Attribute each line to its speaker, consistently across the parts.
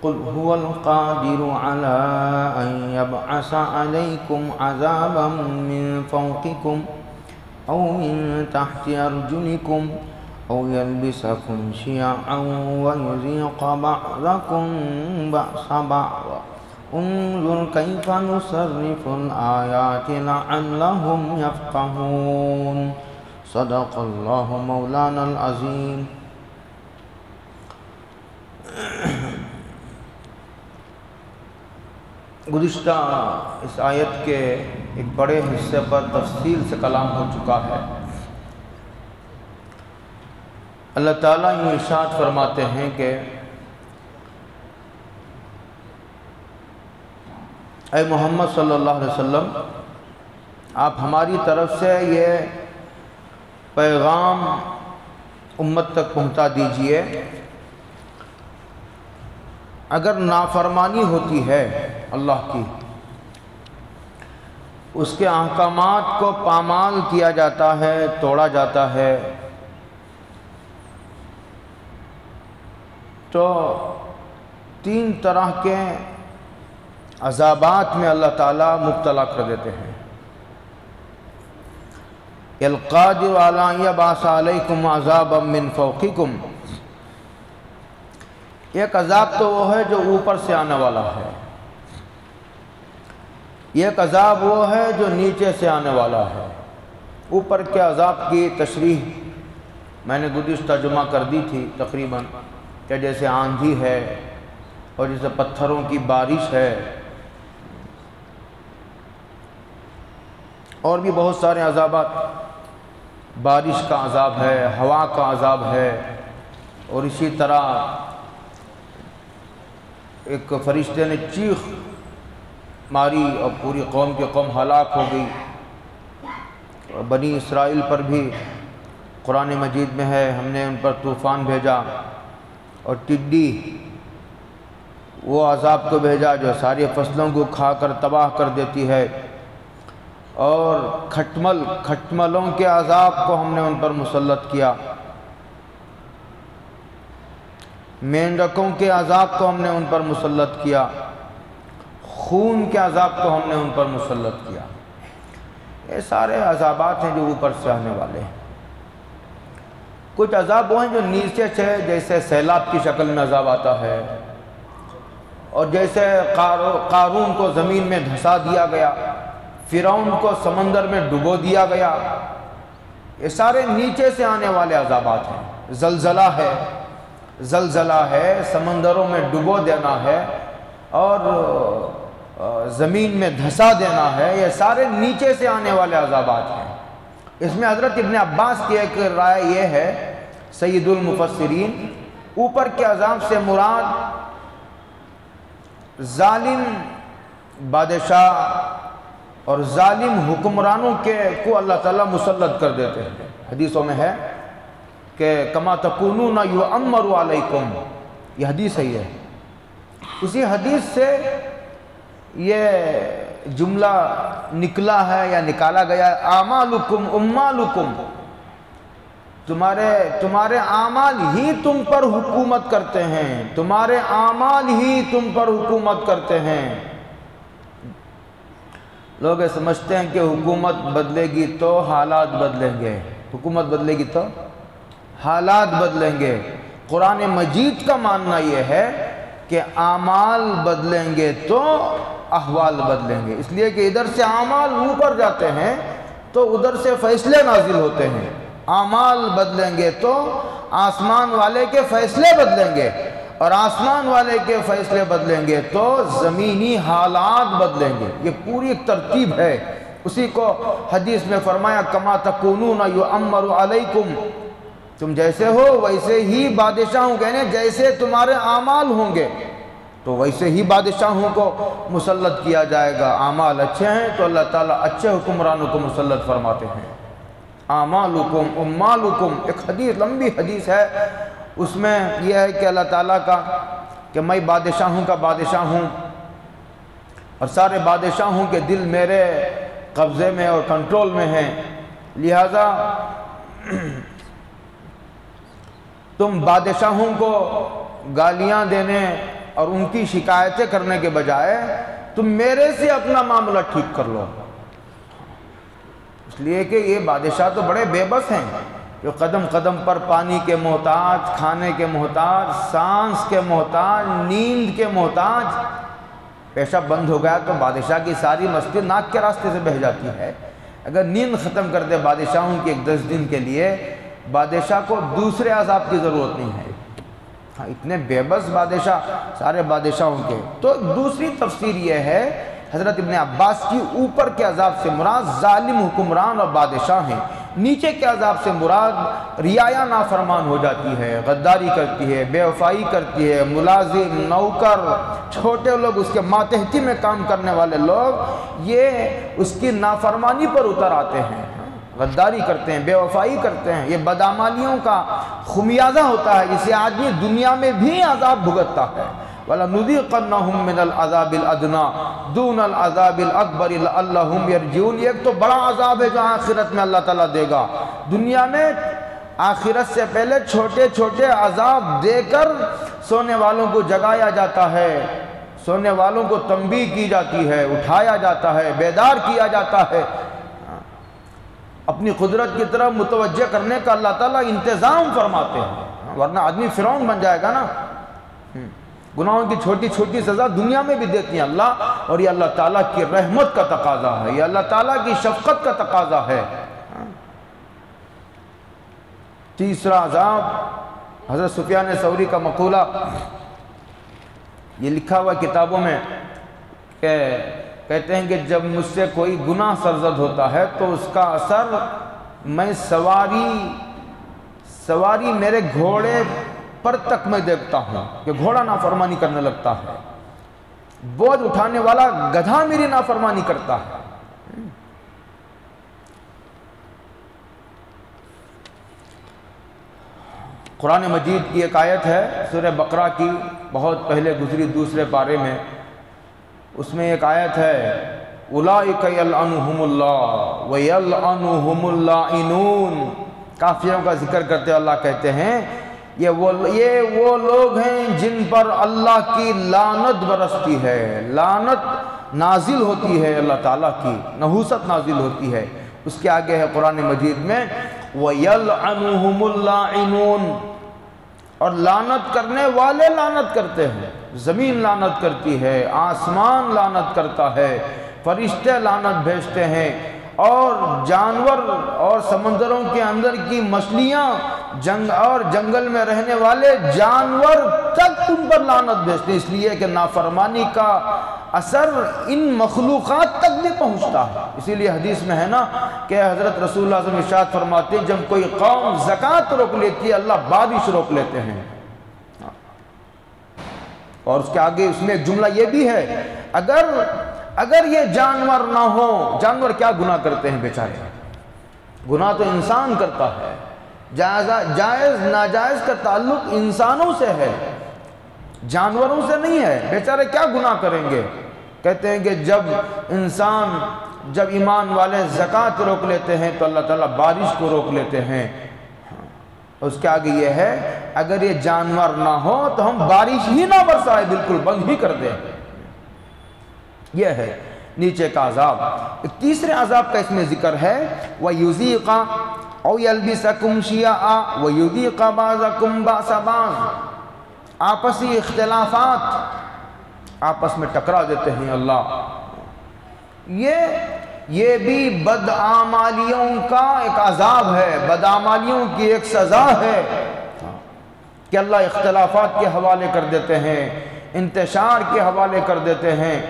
Speaker 1: قل هو القادر على أن يبعث عليكم عذابا من فوقكم أو من تحت أرجلكم أو يلبسكم شيعا ويذيق بعضكم بأس بعض انظر كيف نصرف الآيات لعلهم يفقهون صدق الله مولانا العظیم۔ گزشتہ اس آیت کے ایک بڑے حصے پر تفصیل سے کلام ہو چکا ہے۔ اللہ تعالیٰ یہ ارشاد فرماتے ہیں کہ اے محمد صلی اللہ علیہ وسلم، آپ ہماری طرف سے یہ پیغام امت تک پہنچا دیجئے۔ اگر نافرمانی ہوتی ہے اللہ کی، اس کے احکامات کو پامال کیا جاتا ہے، توڑا جاتا ہے، تو تین طرح کے عذابات میں اللہ تعالیٰ مبتلا کر دیتے ہیں۔ القادر علی ان یبعث علیکم عذابا من فوقکم، ایک عذاب تو وہ ہے جو اوپر سے آنے والا ہے، ایک عذاب وہ ہے جو نیچے سے آنے والا ہے۔ اوپر کے عذاب کی تشریح میں نے گزشتہ جمعہ کر دی تھی تقریباً، کہ جیسے آندھی ہے اور جیسے پتھروں کی بارش ہے، اور بھی بہت سارے عذابات، بارش کا عذاب ہے، ہوا کا عذاب ہے، اور اسی طرح ایک فرشتے نے چیخ ماری اور پوری قوم کی قوم ہلاک ہو گئی۔ اور بنی اسرائیل پر بھی قرآن مجید میں ہے، ہم نے ان پر طوفان بھیجا، اور ٹڈی وہ عذاب کو بھیجا جو ساری فصلوں کو کھا کر تباہ کر دیتی ہے، اور کھٹملوں کے عذاب کو ہم نے ان پر مسلط کیا، مینڈکوں کے عذاب کو ہم نے ان پر مسلط کیا، خون کے عذاب کو ہم نے ان پر مسلط کیا۔ یہ سارے عذابات ہیں جو اوپر سے آنے والے ہیں۔ کچھ عذاب وہ ہیں جو نیچے سے، جیسے سیلاب کی شکل میں عذاب آتا ہے، اور جیسے قارون کو زمین میں دھسا دیا گیا، فرعون کو سمندر میں ڈبو دیا گیا، یہ سارے نیچے سے آنے والے عذابات ہیں۔ زلزلہ ہے، سمندروں میں ڈبو دینا ہے، اور زمین میں دھسا دینا ہے، یہ سارے نیچے سے آنے والے عذابات ہیں۔ اس میں حضرت ابن عباس کی ایک رائے یہ ہے، سید المفسرین، اوپر کے عذاب سے مراد ظالم بادشاہ اور ظالم حکمرانوں کو اللہ تعالیٰ مسلط کر دیتے ہیں۔ حدیثوں میں ہے کہ کما تکونون یؤمر علیکم، یہ حدیث ہے۔ اسی حدیث سے یہ جملہ نکلا ہے یا نکالا گیا ہے، اعمالکم امالکم، تمہارے اعمال ہی تم پر حکومت کرتے ہیں، تمہارے اعمال ہی تم پر حکومت کرتے ہیں۔ لوگ سمجھتے ہیں کہ حکومت بدلے گی تو حالات بدلیں گے، حکومت بدلے گی تو حالات بدلیں گے۔ قرآن مجید کا ماننا یہ ہے کہ اعمال بدلیں گے تو احوال بدلیں گے، اس لیے کہ ادھر سے اعمال اوپر جاتے ہیں تو ادھر سے فیصلے نازل ہوتے ہیں۔ اعمال بدلیں گے تو آسمان والے کے فیصلے بدلیں گے، اور آسمان والے کے فیصلے بدلیں گے تو زمینی حالات بدلیں گے۔ یہ پوری ایک ترتیب ہے۔ اسی کو حدیث میں فرمایا کما تکونون یؤمر علیکم، تم جیسے ہو ویسے ہی بادشاہ ہوں، کہنے جیسے تمہارے اعمال ہوں گے تو ویسے ہی بادشاہوں کو مسلط کیا جائے گا۔ اعمال اچھے ہیں تو اللہ تعالیٰ اچھے حکمرانوں کو مسلط فرماتے ہیں۔ اعمالکم امالکم، ایک حدیث، لمبی حدیث ہے، اس میں یہ ہے کہ اللہ تعالیٰ کا کہ میں بادشاہوں کا بادشاہ ہوں، اور سارے بادشاہوں کے دل میرے قبضے میں اور کنٹرول میں ہیں، لہذا تم بادشاہوں کو گالیاں دینے اور ان کی شکایتیں کرنے کے بجائے تم میرے سے اپنا معاملہ ٹھیک کر لو۔ اس لیے کہ یہ بادشاہ تو بڑے بے بس ہیں، جو قدم قدم پر پانی کے محتاج، کھانے کے محتاج، سانس کے محتاج، نیند کے محتاج۔ پیشاب بند ہو گیا تو بادشاہ کی ساری مستی ناک کے راستے سے بہہ جاتی ہے۔ اگر نیند ختم کر دے بادشاہوں کی ایک 10 دن کے لیے، بادشاہ کو دوسرے عذاب کی ضرورت نہیں ہے۔ ہاں، اتنے بے بس بادشاہ سارے بادشاہوں کے۔ تو دوسری تفسیر یہ ہے حضرت ابن عباس کی، اوپر کے عذاب سے مراد ظالم حکمران اور بادشاہ ہیں، نیچے کے عذاب سے مراد رعایا نافرمان ہو جاتی ہے، غداری کرتی ہے، بے وفائی کرتی ہے، ملازم، نوکر، چھوٹے لوگ، اس کے ماتحتی میں کام کرنے والے لوگ، یہ اس کی نافرمانی پر اتر آتے ہیں، غداری کرتے ہیں، بے وفائی کرتے ہیں۔ یہ بدعمالیوں کا خمیازہ ہوتا ہے جسے آدمی دنیا میں بھی عذاب بھگتتا ہے۔ وَلَنُذِيقَنَّهُم مِّنَ الْعَذَابِ الْأَدْنَىٰ دُونَ الْعَذَابِ الْأَكْبَرِ لَعَلَّهُمْ يَرْجِعُونَ۔ ایک تو بڑا عذاب ہے جو آخرت میں اللہ تعالیٰ دے گا۔ دنیا میں آخرت سے پہلے چھوٹے چھوٹے عذاب دے کر سونے والوں کو جگایا جاتا ہے، سونے والوں کو تنبیہ کی جاتی ہے، اٹھایا جاتا ہے، بیدار کیا جاتا ہے، اپنی قدرت کی طرف متوجہ کرنے کا اللہ تعالیٰ انتظام فرماتے ہیں، ورنہ آدمی فرعون بن جائے گا نا۔ گناہوں کی چھوٹی چھوٹی سزا دنیا میں بھی دیتی ہیں اللہ، اور یہ اللہ تعالیٰ کی رحمت کا تقاضا ہے، یہ اللہ تعالیٰ کی شفقت کا تقاضا ہے۔ تیسرا عذاب، حضرت سفیان ثوری کا مقولہ، یہ لکھا ہوا کتابوں میں کہ کہتے ہیں کہ جب مجھ سے کوئی گناہ سرزد ہوتا ہے تو اس کا اثر میں سواری میرے گھوڑے پر تک میں دیکھتا ہوں کہ گھوڑا نافرمانی کرنے لگتا ہے، بوجھ اٹھانے والا گدھا میری نافرمانی کرتا ہے۔ قرآن مجید کی ایک آیت ہے سورہ بقرہ کی، بہت پہلے گزری دوسرے پارے میں، اس میں ایک آیت ہے اولئک یلعنہم اللہ ویلعنہم اللاعنون۔ کافروں کا ذکر کرتے اللہ کہتے ہیں یہ وہ لوگ ہیں جن پر اللہ کی لعنت برستی ہے، لعنت نازل ہوتی ہے، اللہ تعالیٰ کی نحوست نازل ہوتی ہے۔ اس کے آگے ہے قرآن مجید میں وَيَلْعَنُهُمُ اللَّاعِنُونَ، اور لعنت کرنے والے لعنت کرتے ہیں، زمین لعنت کرتی ہے، آسمان لعنت کرتا ہے، فرشتے لعنت بھیجتے ہیں، اور جانور اور سمندروں کے اندر کی مچھلیاں اور جنگل میں رہنے والے جانور تک تم پر لعنت بھیجتے ہیں، اس لیے کہ نافرمانی کا اثر ان مخلوقات تک بھی پہنچتا ہے۔ اسی لیے حدیث میں ہے نا کہ حضرت رسول اللہ صلی اللہ علیہ وسلم ارشاد فرماتے ہیں جب کوئی قوم زکوٰۃ روک لیتی ہے اللہ بارش روک لیتے ہیں۔ اور اس کے آگے اس میں جملہ یہ بھی ہے اگر یہ جانور نہ ہو، جانور کیا گناہ کرتے ہیں بیچارے، گناہ تو انسان کرتا ہے، جائز ناجائز کا تعلق انسانوں سے ہے، جانوروں سے نہیں ہے، بیچارے کیا گناہ کریں گے۔ کہتے ہیں کہ جب ایمان والے زکوٰۃ روک لیتے ہیں تو اللہ تعالیٰ بارش کو روک لیتے ہیں۔ اس کے آگے یہ ہے اگر یہ جانور نہ ہو تو ہم بارش ہی نہ برسائے، بالکل بند ہی کر دیں۔ یہ ہے نیچے کا عذاب۔ ایک تیسرے عذاب کا اس میں ذکر ہے وَيُذِيقَ أَوْ يَلْبِسَكُمْ شِيَعًا وَيُذِيقَ بَعْضَكُمْ بَأْسَ بَعْضٍ، آپسی اختلافات آپس میں ٹکرا دیتے ہیں اللہ۔ یہ بھی بدعمالیوں کا ایک عذاب ہے، بدعمالیوں کی ایک سزا ہے کہ اللہ اختلافات کے حوالے کر دیتے ہیں، انتشار کے حوالے کر دیتے ہیں۔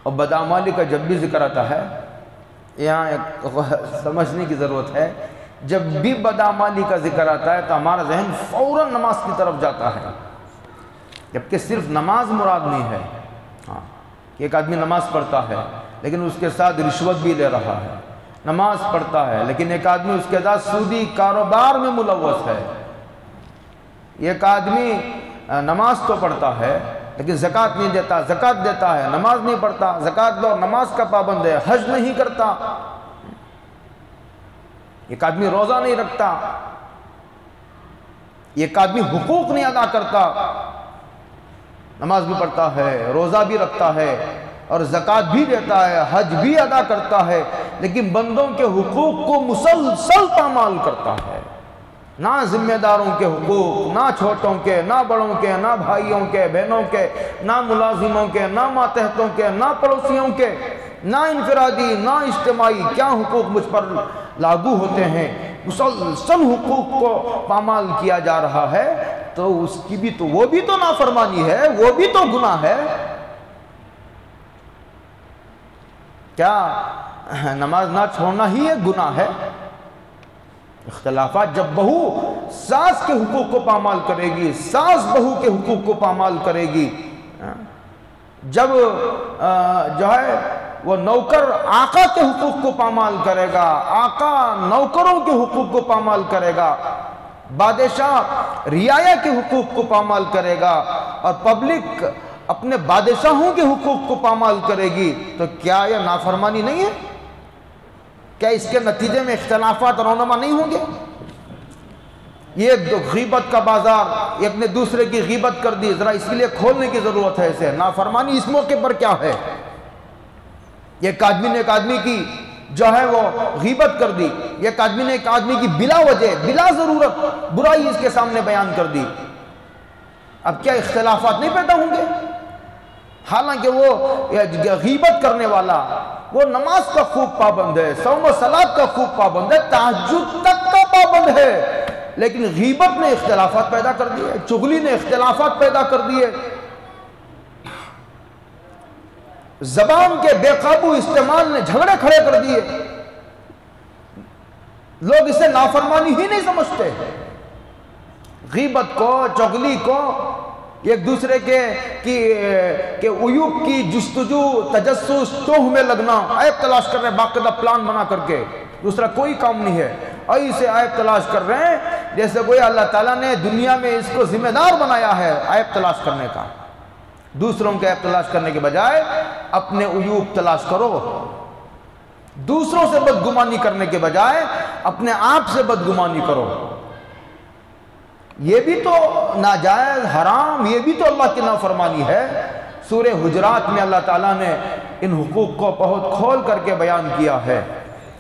Speaker 1: اور بدعمالی کا جب بھی ذکر آتا ہے، یہاں ایک سمجھنے کی ضرورت ہے، جب بھی بدعمالی کا ذکر آتا ہے تو ہمارا ذہن فوراً نماز کی طرف جاتا ہے، جبکہ صرف نماز مراد نہیں ہے۔ ایک آدمی نماز پڑھتا ہے لیکن اس کے ساتھ رشوت بھی لے رہا ہے، نماز پڑھتا ہے لیکن ایک آدمی اس کے ساتھ سودی کاروبار میں ملوث ہے، ایک آدمی نماز تو پڑھتا ہے لیکن زکوٰۃ نہیں دیتا، زکوٰۃ دیتا ہے نماز نہیں پڑھتا، زکوٰۃ دو نماز کا پابند ہے، حج نہیں کرتا۔ ایک آدمی روزہ نہیں رکھتا، ایک آدمی حقوق نہیں ادا کرتا، نماز بھی پڑھتا ہے، روزہ بھی رکھتا ہے اور زکوٰۃ بھی دیتا ہے، حج بھی ادا کرتا ہے، لیکن بندوں کے حقوق کو مسلسل پامال کرتا ہے، نہ ذمہ داروں کے حقوق، نہ چھوٹوں کے، نہ بڑوں کے، نہ بھائیوں کے، بہنوں کے، نہ ملازموں کے، نہ ماتحتوں کے، نہ پڑوسیوں کے، نہ انفرادی، نہ اجتماعی، کیا حقوق مجھ پر لاگو ہوتے ہیں، مسلسل حقوق کو پامال کیا جا رہا ہے، تو اس کی بھی تو وہ بھی تو نافرمانی ہے، وہ بھی تو گناہ ہے۔ کیا نماز نہ چھوڑنا ہی ایک گناہ ہے؟ اختلافات، جب بہو ساس کے حقوق کو پامال کرے گی، ساس بہو کے حقوق کو پامال کرے گی، جب جو ہے وہ نوکر آقا کے حقوق کو پامال کرے گا، آقا نوکروں کے حقوق کو پامال کرے گا، بادشاہ رعایا کے حقوق کو پامال کرے گا، اور پبلک اپنے بادشاہوں کے حقوق کو پامال کرے گی، تو کیا یہ نافرمانی نہیں ہے؟ کیا اس کے نتیجے میں اختلافات رونما نہیں ہوں گے؟ یہ غیبت کا بازار، ایک نے دوسرے کی غیبت کر دی، ذرا اس کے لیے کھولنے کی ضرورت ہے اسے۔ نافرمانی اس موقع پر کیا ہے؟ ایک آدمی نے ایک آدمی کی جو ہے وہ غیبت کر دی، ایک آدمی نے ایک آدمی کی بلا وجہ، بلا ضرورت برائی اس کے سامنے بیان کر دی، اب کیا اختلافات نہیں پیدا ہوں گے؟ حالانکہ وہ غیبت کرنے والا وہ نماز کا خوب پابند ہے، صوم و صلاۃ کا خوب پابند ہے، تہجد تک کا پابند ہے، لیکن غیبت نے اختلافات پیدا کر دیے، چغلی نے اختلافات پیدا کر دیے، زبان کے بے قابو استعمال نے جھگڑے کھڑے کر دیے، لوگ اسے نافرمانی ہی نہیں سمجھتے۔ غیبت کو، چغلی کو، ایک دوسرے کے عیوب کی جستجو، تجسس، توہ میں لگنا، عیب تلاش کر رہے ہیں باقاعدہ پلان بنا کر کے، دوسرا کوئی کام نہیں ہے، ایسے عیب تلاش کر رہے ہیں جیسے کوئی اللہ تعالیٰ نے دنیا میں اس کو ذمہ دار بنایا ہے عیب تلاش کرنے کا۔ دوسروں کے عیب تلاش کرنے کے بجائے اپنے عیوب تلاش کرو، دوسروں سے بدگمانی کرنے کے بجائے اپنے آپ سے بدگمانی کرو۔ یہ بھی تو ناجائز، حرام، یہ بھی تو اللہ کی نافرمانی ہے۔ سورہ حجرات میں اللہ تعالیٰ نے ان حقوق کو بہت کھول کر کے بیان کیا ہے۔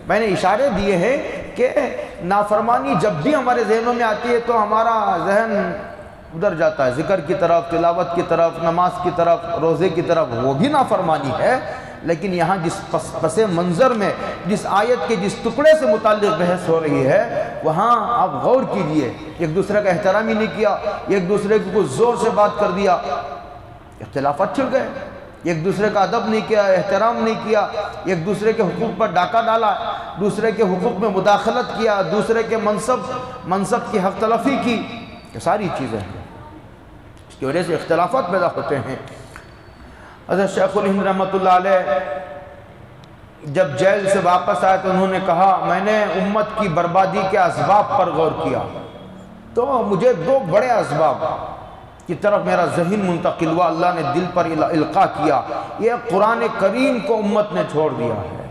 Speaker 1: میں نے اشارے دیے ہیں کہ نافرمانی جب بھی ہمارے ذہنوں میں آتی ہے تو ہمارا ذہن ادھر جاتا ہے، ذکر کی طرف، تلاوت کی طرف، نماز کی طرف، روزے کی طرف، وہ بھی نافرمانی ہے۔ لیکن یہاں جس پس منظر میں جس آیت کے جس ٹکڑے سے متعلق بحث ہو رہی ہے، وہاں آپ غور کیجئے، ایک دوسرے کا احترام ہی نہیں کیا، ایک دوسرے کو کچھ زور سے بات کر دیا، اختلافات چھڑ گئے، ایک دوسرے کا ادب نہیں کیا، احترام نہیں کیا، ایک دوسرے کے حقوق پر ڈاکہ ڈالا، دوسرے کے حقوق میں مداخلت کیا، دوسرے کے منصب کی حق تلفی کی، یہ ساری چیزیں ہیں، اس کی وجہ سے اختلافات پیدا ہوتے ہیں۔ حضرت شیخ الہند رحمۃ اللہ علیہ جب جیل سے واپس آئے تو انہوں نے کہا، میں نے امت کی بربادی کے اسباب پر غور کیا تو مجھے دو بڑے اسباب کی طرف میرا ذہن منتقل ہوا، اللہ نے دل پر القاء کیا، یہ قرآن کریم کو امت نے چھوڑ دیا ہے۔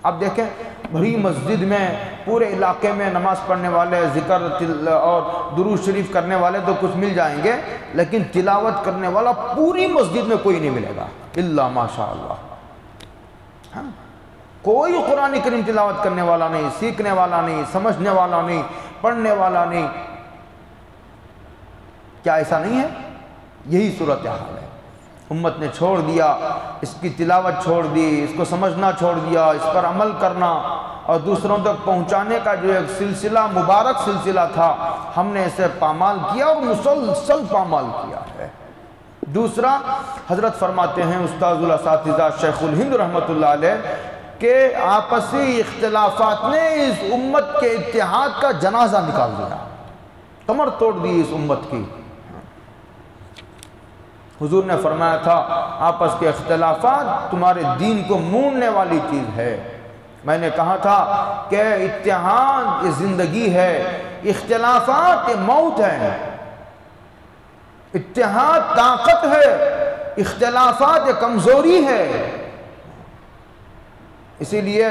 Speaker 1: اب دیکھیں، بڑی مسجد میں پورے علاقے میں نماز پڑھنے والے، ذکر اور درود شریف کرنے والے تو کچھ مل جائیں گے، لیکن تلاوت کرنے والا پوری مسجد میں کوئی نہیں ملے گا، الا ماشاء اللہ۔ کوئی قرآن کریم تلاوت کرنے والا نہیں، سیکھنے والا نہیں، سمجھنے والا نہیں، پڑھنے والا نہیں۔ کیا ایسا نہیں ہے؟ یہی صورتحال ہے۔ امت نے چھوڑ دیا، اس کی تلاوت چھوڑ دی، اس کو سمجھنا چھوڑ دیا، اس پر عمل کرنا اور دوسروں تک پہنچانے کا جو ایک سلسلہ، مبارک سلسلہ تھا، ہم نے اسے پامال کیا اور مسلسل پامال کیا ہے۔ دوسرا، حضرت فرماتے ہیں استاذ الاساتذہ شیخ الہند رحمۃ اللہ علیہ کہ آپسی اختلافات نے اس امت کے اتحاد کا جنازہ نکال دیا، کمر توڑ دی اس امت کی۔ حضور نے فرمایا تھا، آپس کے اختلافات تمہارے دین کو موننے والی چیز ہے۔ میں نے کہا تھا کہ اتحاد یہ زندگی ہے، اختلافات یہ موت ہے۔ اتحاد طاقت ہے، اختلافات یہ کمزوری ہے۔ اسی لیے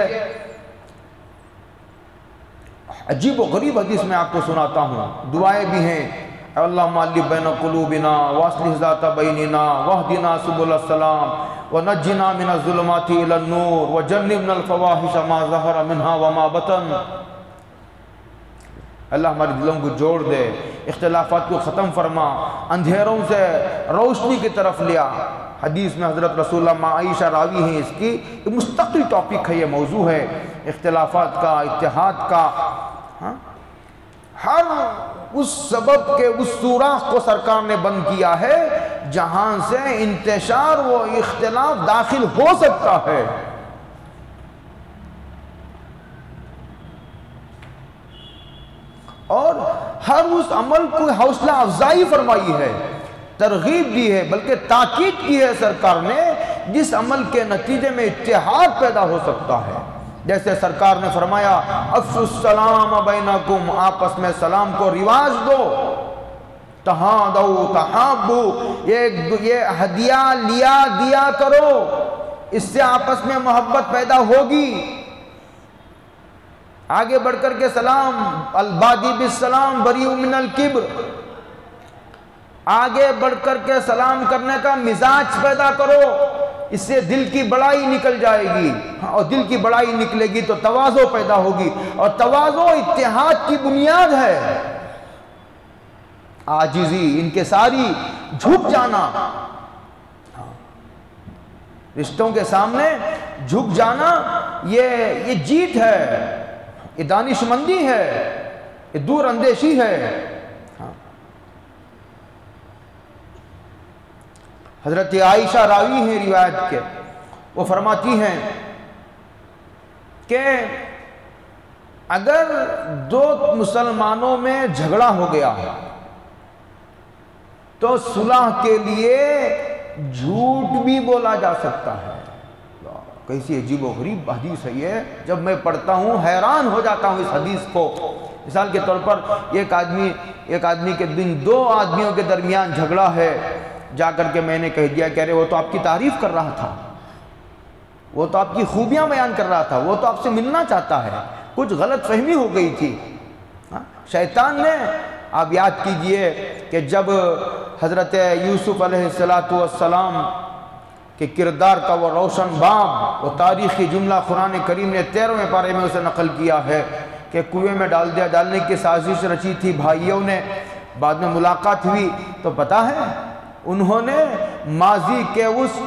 Speaker 1: عجیب و غریب حدیث میں آپ کو سناتا ہوں، دعائیں بھی ہیں، اللہم الف بین قلوبنا واصلح ذات بیننا واہدنا سبل السلام ونجنا من الظلمات الی النور وجنبنا الفواحش ما ظہر منها وما بطن۔ اللہ ہمارے دلوں کو جوڑ دے، اختلافات کو ختم فرما، اندھیروں سے روشنی کی طرف لیا۔ حدیث میں حضرت رسول اللہ مع عائشہ راوی ہیں اس کی، یہ مستقل ٹاپک ہے، یہ موضوع ہے اختلافات کا، اتحاد کا۔ ہر اس سبب کے اس سوراخ کو سرکار نے بند کیا ہے جہاں سے انتشار و اختلاف داخل ہو سکتا ہے۔ اور ہر اس عمل کو حوصلہ افزائی فرمائی ہے، ترغیب دی ہے، بلکہ تاکید کی ہے سرکار نے، جس عمل کے نتیجے میں اتحاد پیدا ہو سکتا ہے۔ جیسے سرکار نے فرمایا افشوا السلام بینکم، آپس میں سلام کو رواج دو، تہادوا تحابوا، یہ ہدیہ لیا دیا کرو، اس سے آپس میں محبت پیدا ہوگی۔ آگے بڑھ کر کے سلام، البادی بالسلام بریء من الکبر، آگے بڑھ کر کے سلام کرنے کا مزاج پیدا کرو، اس سے دل کی بڑائی نکل جائے گی، اور دل کی بڑائی نکلے گی تو تواضع پیدا ہوگی، اور تواضع اتحاد کی بنیاد ہے۔ عاجزی، انکساری، جھک جانا، رشتوں کے سامنے جھک جانا، یہ جیت ہے، یہ دانش مندی ہے، یہ دور اندیشی ہے۔ حضرت عائشہ راوی ہیں روایت کے، وہ فرماتی ہیں کہ اگر دو مسلمانوں میں جھگڑا ہو گیا تو صلح کے لیے جھوٹ بھی بولا جا سکتا ہے۔ کیسی عجیب و غریب حدیث ہے یہ، جب میں پڑھتا ہوں حیران ہو جاتا ہوں اس حدیث کو۔ مثال کے طور پر ایک آدمی کے دن دو آدمیوں کے درمیان جھگڑا ہے، جا کر کے میں نے کہہ دیا کہ ارے وہ تو آپ کی تعریف کر رہا تھا، وہ تو آپ کی خوبیاں بیان کر رہا تھا، وہ تو آپ سے ملنا چاہتا ہے، کچھ غلط فہمی ہو گئی تھی۔ شیطان نے، آپ یاد کیجئے کہ جب حضرت یوسف علیہ السلام کے کردار کا وہ روشن باب، وہ تاریخی جملہ قرآن کریم نے 13ویں پارے میں اسے نقل کیا ہے کہ کنویں میں ڈالنے کی سازش رچی تھی بھائیوں نے، بعد میں ملاقات ہوئی تو پتہ ہے انہوں نے ماضی کے اس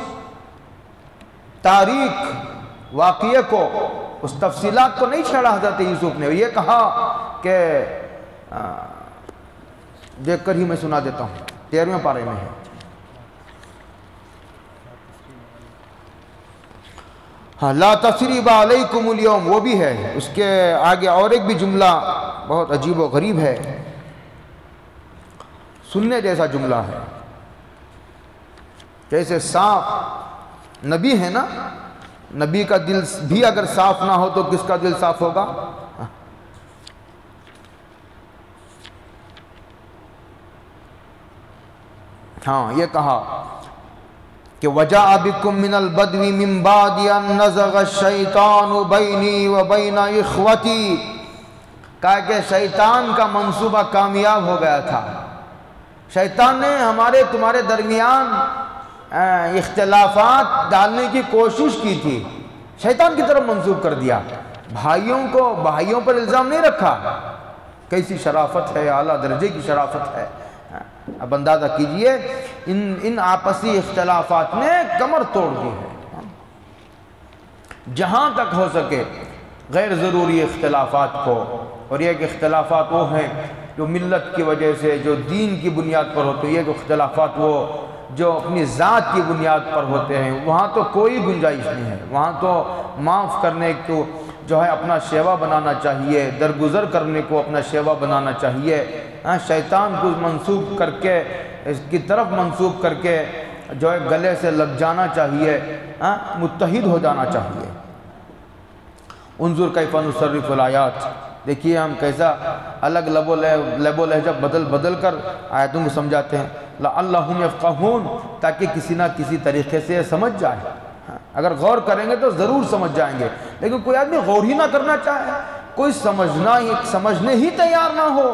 Speaker 1: تاریخ واقعے کو، اس تفصیلات کو نہیں چھیڑا حضرت یوسف نے، یہ کہا کہ دیکھ کر ہی میں سنا دیتا ہوں، 13ویں پارے میں ہے۔ ہاں، لا تثریب علیکم اليوم، وہ بھی ہے، اس کے آگے اور ایک بھی جملہ بہت عجیب و غریب ہے، سننے جیسا جملہ ہے۔ جیسے صاف نبی ہے نا، نبی کا دل بھی اگر صاف نہ ہو تو کس کا دل صاف ہوگا؟ ہاں، یہ کہا کہ وَجَاءَ بِكُم مِّنَ الْبَدْوِ مِن بَعْدِ أَن نَّزَغَ الشَّيْطَانُ بَيْنِي وَبَيْنَ إِخْوَتِي، کہا کہ شیطان کا منصوبہ کامیاب ہو گیا تھا، شیطان نے ہمارے تمہارے درمیان اختلافات ڈالنے کی کوشش کی تھی، شیطان کی طرف منسوب کر دیا، بھائیوں پر الزام نہیں رکھا۔ کیسی شرافت ہے، اعلیٰ درجے کی شرافت ہے۔ اب اندازہ کیجئے ان آپسی اختلافات نے کمر توڑ دی ہے۔ جہاں تک ہو سکے غیر ضروری اختلافات کو، اور یہ کہ اختلافات وہ ہیں جو ملت کی وجہ سے، جو دین کی بنیاد پر ہوتے ہیں، یہ اختلافات وہ جو اپنی ذات کی بنیاد پر ہوتے ہیں، وہاں تو کوئی گنجائش نہیں ہے، وہاں تو معاف کرنے کو جو ہے اپنا شیوا بنانا چاہیے، درگزر کرنے کو اپنا شیوا بنانا چاہیے، شیطان کو منسوب کر کے، اس کی طرف منسوب کر کے جو ہے گلے سے لگ جانا چاہیے، متحد ہو جانا چاہیے۔ انظر کیف نصرف الآیات، دیکھیے ہم کیسا الگ لب و لہجہ بدل کر آیتوں کو سمجھاتے ہیں، لعلہم یفقہون، تاکہ کسی نہ کسی طریقے سے سمجھ جائے۔ اگر غور کریں گے تو ضرور سمجھ جائیں گے، لیکن کوئی آدمی غور ہی نہ کرنا چاہے، کوئی سمجھنے ہی تیار نہ ہو،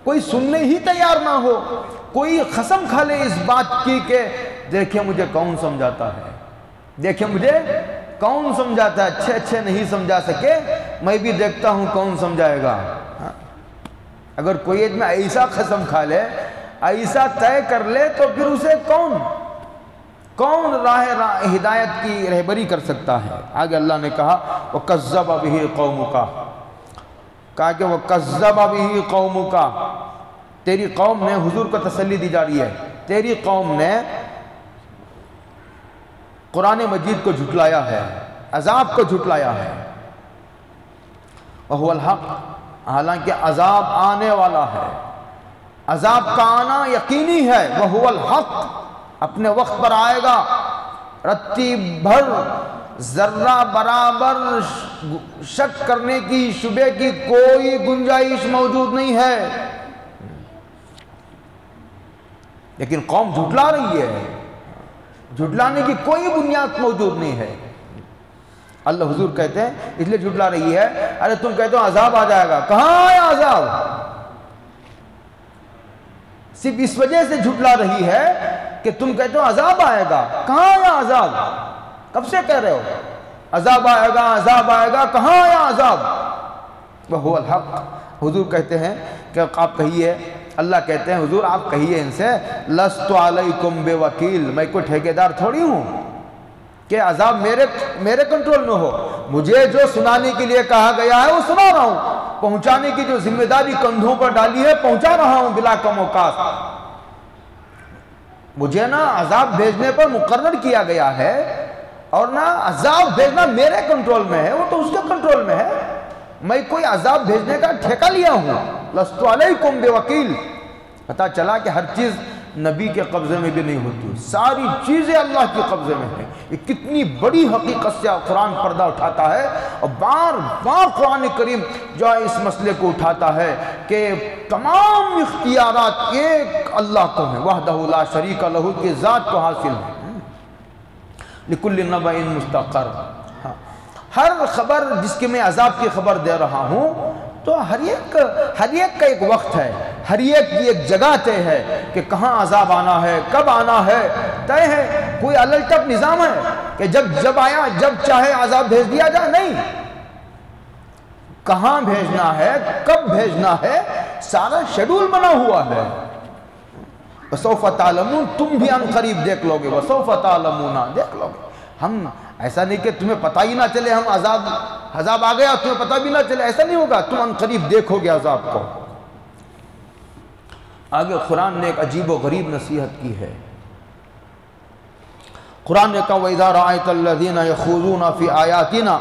Speaker 1: کوئی سننے ہی تیار نہ ہو، کوئی قسم کھا لے اس بات کی کہ دیکھیں مجھے کون سمجھاتا ہے، دیکھیں مجھے کون سمجھاتا ہے، اچھے نہیں سمجھا سکے میں بھی دیکھتا ہوں کون سمجھائے گا۔ اگر کوئی میں ایسا قسم کھا لے، ایسا طے کر لے، تو پھر اسے کون راہ ہدایت کی رہبری کر سکتا ہے؟ آگے اللہ نے کہا وَكَذَّبَ بِهِ قَوْمُكَ، کہا کہ وَكَذَّبَ بِهِ قَوْمُكَ، تیری قوم نے، حضور کو تسلی دی جا رہی ہے، تیری قوم نے قرآن مجید کو جھٹلایا ہے، عذاب کو جھٹلایا ہے۔ وَهُوَ الْحَقِّ، حالانکہ عذاب آنے والا ہے، عذاب کا آنا یقینی ہے۔ وَهُوَ الْحَقِّ، اپنے وقت پر آئے گا، رتی بھر ذرہ برابر شک کرنے کی، شبہ کی کوئی گنجائش موجود نہیں ہے، لیکن قوم جھٹلا رہی ہے، جھٹلانے کی کوئی بنیاد موجود نہیں ہے۔ اللہ حضور کہتے ہیں اس لیے جھٹلا رہی ہے، ارے تم کہتے ہو عذاب آ جائے گا، کہاں آیا عذاب؟ صرف اس وجہ سے جھٹلا رہی ہے کہ تم کہتے ہو عذاب آئے گا، کہاں آیا عذاب؟ کب سے کہہ رہے ہو عذاب آئے گا، عذاب آئے گا، کہاں آیا عذاب؟ وَهُوَ الْحَقِّ، حضور کہتے ہیں کہ آپ کہیے، اللہ کہتے ہیں حضور آپ کہیے ان سے لَسْتُ عَلَيْكُمْ بِوَكِيل، میں کوئی ٹھیکیدار تھوڑی ہوں کہ عذاب میرے کنٹرول میں ہو، مجھے جو سنانے کے لیے کہا گیا ہے وہ سنا رہا ہوں، پہنچانے کی جو ذمہ داری کندھوں پر ڈالی ہے پہنچا رہا ہوں بلا کم و کاست۔ مجھے نہ عذاب بھیجنے پر مقرر کیا گیا ہے اور نہ عذاب بھیجنا میرے کنٹرول میں ہے، وہ تو اس کے کنٹرول میں ہے، میں کوئی عذاب بھیجنے کا ٹھیکہ لیا ہوں۔ لَسْتُ عَلَيْكُمْ بِوَكِيل، پتہ چلا کہ ہر چیز نبی کے قبضے میں بھی نہیں ہوتی، ساری چیزیں اللہ کے قبضے میں ہیں۔ یہ کتنی بڑی حقیقت سے قرآن پردہ اٹھاتا ہے، اور بار بار قرآن کریم جو ہے اس مسئلے کو اٹھاتا ہے کہ تمام اختیارات ایک اللہ کو ہیں، وحدہ لا شریک لہ، کی ذات کو حاصل ہے۔ لِكُلِّ نَبَإٍ مُسْتَقَرٌ، ہر خبر جس کی میں عذاب کی خبر دے رہا ہوں تو ہر ایک کا ایک وقت ہے، ہر ایک کی ایک جگہ طے ہے کہ کہاں عذاب آنا ہے، کب آنا ہے، طے ہے، کوئی الٹپ نظام ہے کہ جب آیا جب چاہے عذاب بھیج دیا جائے، نہیں، کہاں بھیجنا ہے، کب بھیجنا ہے، سارا شیڈول بنا ہوا ہے۔ وَسَوْفَ تَعْلَمُونَ، تم بھی ان قریب دیکھ لو گے، وَسَوْفَ تَعْلَمُونَ، دیکھ لو گے۔ ہم ایسا نہیں کہ تمہیں پتہ ہی نہ چلے، ہم عذاب آ گیا تمہیں پتہ بھی نہ چلے، ایسا نہیں ہوگا، تم ان قریب دیکھو گے عذاب کو۔ آگے قرآن نے ایک عجیب و غریب نصیحت کی ہے، قرآن نے کہا وَإِذَا رَأَيْتَ الَّذِينَ يَخُوضُونَ فِي آيَاتِنَا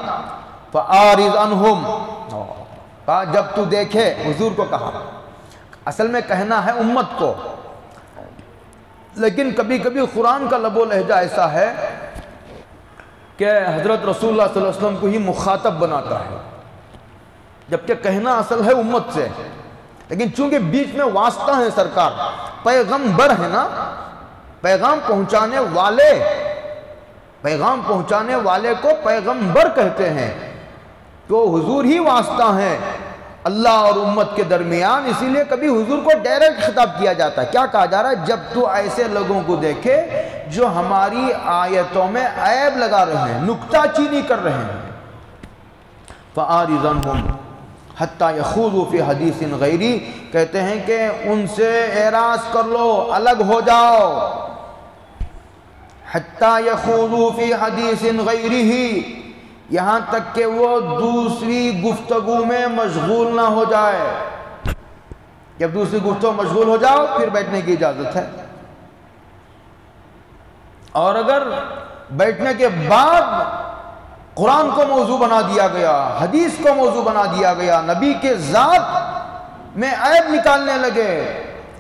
Speaker 1: فَأَعْرِضْ عَنْهُمْ، کہا جب تو دیکھے، حضور کو کہا، اصل میں کہنا ہے امت کو، لیکن کبھی کبھی قرآن کا لب و لہجہ ایسا ہے کہ حضرت رسول اللہ صلی اللہ علیہ وسلم کو ہی مخاطب بناتا ہے، جبکہ کہنا اصل ہے امت سے، لیکن چونکہ بیچ میں واسطہ ہیں سرکار، پیغمبر ہے نا، پیغام پہنچانے والے کو پیغمبر کہتے ہیں، تو حضور ہی واسطہ ہیں اللہ اور امت کے درمیان، اسی لیے کبھی حضور کو ڈائریکٹ خطاب کیا جاتا ہے۔ کیا کہا جا رہا ہے؟ جب تو ایسے لوگوں کو دیکھے جو ہماری آیتوں میں عیب لگا رہے ہیں، نکتہ چینی کر رہے ہیں، فَآرِضْ عَنْهُمْ حَتَّى يَخُوضُوا فِي حَدِيثٍ غَيْرِهِ، کہتے ہیں کہ ان سے اعراض کر لو، الگ ہو جاؤ، حَتَّى يَخُوضُوا فِي حَدِيثٍ غَيْرِهِ، یہاں تک کہ وہ دوسری گفتگو میں مشغول نہ ہو جائے۔ جب دوسری گفتگو مشغول ہو جاؤ پھر بیٹھنے کی اجازت ہے، اور اگر بیٹھنے کے بعد قرآن کو موضوع بنا دیا گیا، حدیث کو موضوع بنا دیا گیا، نبی کے ذات میں عیب نکالنے لگے،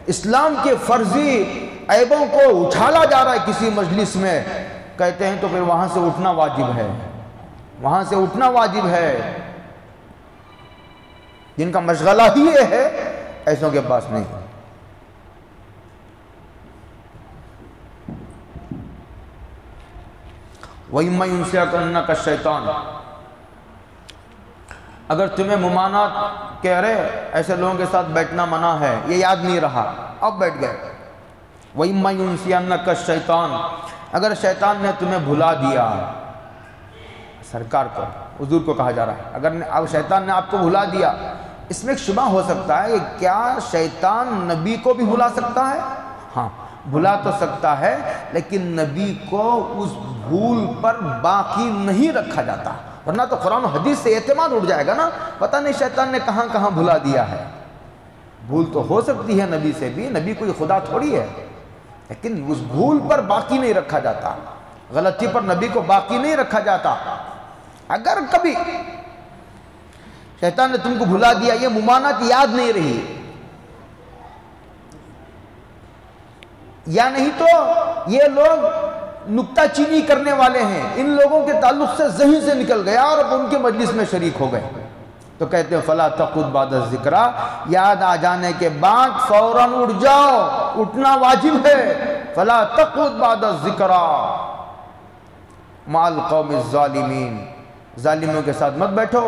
Speaker 1: اسلام کے فرضی عیبوں کو اچھالا جا رہا ہے کسی مجلس میں، کہتے ہیں تو پھر وہاں سے اٹھنا واجب ہے، وہاں سے اٹھنا واجب ہے۔ جن کا مشغلہ ہی یہ ہے، ایسوں کے پاس نہیں۔ وَإِمَّا يُنْسِيَنَّكَ الشَّيْطَانُ، اگر تمہیں ممانعت کہہ رہے ایسے لوگوں کے ساتھ بیٹھنا منع ہے، یہ یاد نہیں رہا، اب بیٹھ گئے۔ وَإِمَّا يُنْسِيَنَّكَ الشَّيْطَانُ، اگر شیطان نے تمہیں بھلا دیا، سرکار کو، حضور کو کہا جا رہا ہے، اگر شیطان نے آپ کو بھلا دیا، اس میں ایک شبہ ہو سکتا ہے کہ کیا شیطان نبی کو بھی بھلا سکتا ہے؟ ہاں بھلا تو سکتا ہے، لیکن نبی کو اس بھول پر باقی نہیں رکھا جاتا، ورنہ تو قرآن و حدیث سے اعتماد اٹھ جائے گا نا، پتہ نہیں شیطان نے کہاں کہاں بھلا دیا ہے۔ بھول تو ہو سکتی ہے نبی سے بھی، نبی کوئی خدا تھوڑی ہے، لیکن اس بھول پر باقی نہیں رکھا جاتا، غلطی پر نبی کو باقی نہیں رکھا جاتا۔ اگر کبھی شیطان نے تم کو بھلا دیا، یہ ممانعت یاد نہیں رہی، یا نہیں تو یہ لوگ نکتہ چینی کرنے والے ہیں، ان لوگوں کے تعلق سے ذہن سے نکل گیا اور اب ان کے مجلس میں شریک ہو گئے، تو کہتے ہیں فَلَا تَقُدْ بَعْدَ الذِّكْرَى، یاد آ جانے کے بعد فوراً اٹھ جاؤ، اٹھنا واجب ہے۔ فَلَا تَقُدْ بَعْدَ الذِّكْرَى مَعَ الْقَوْمِ الظَّالِمِينَ، ظالموں کے ساتھ مت بیٹھو۔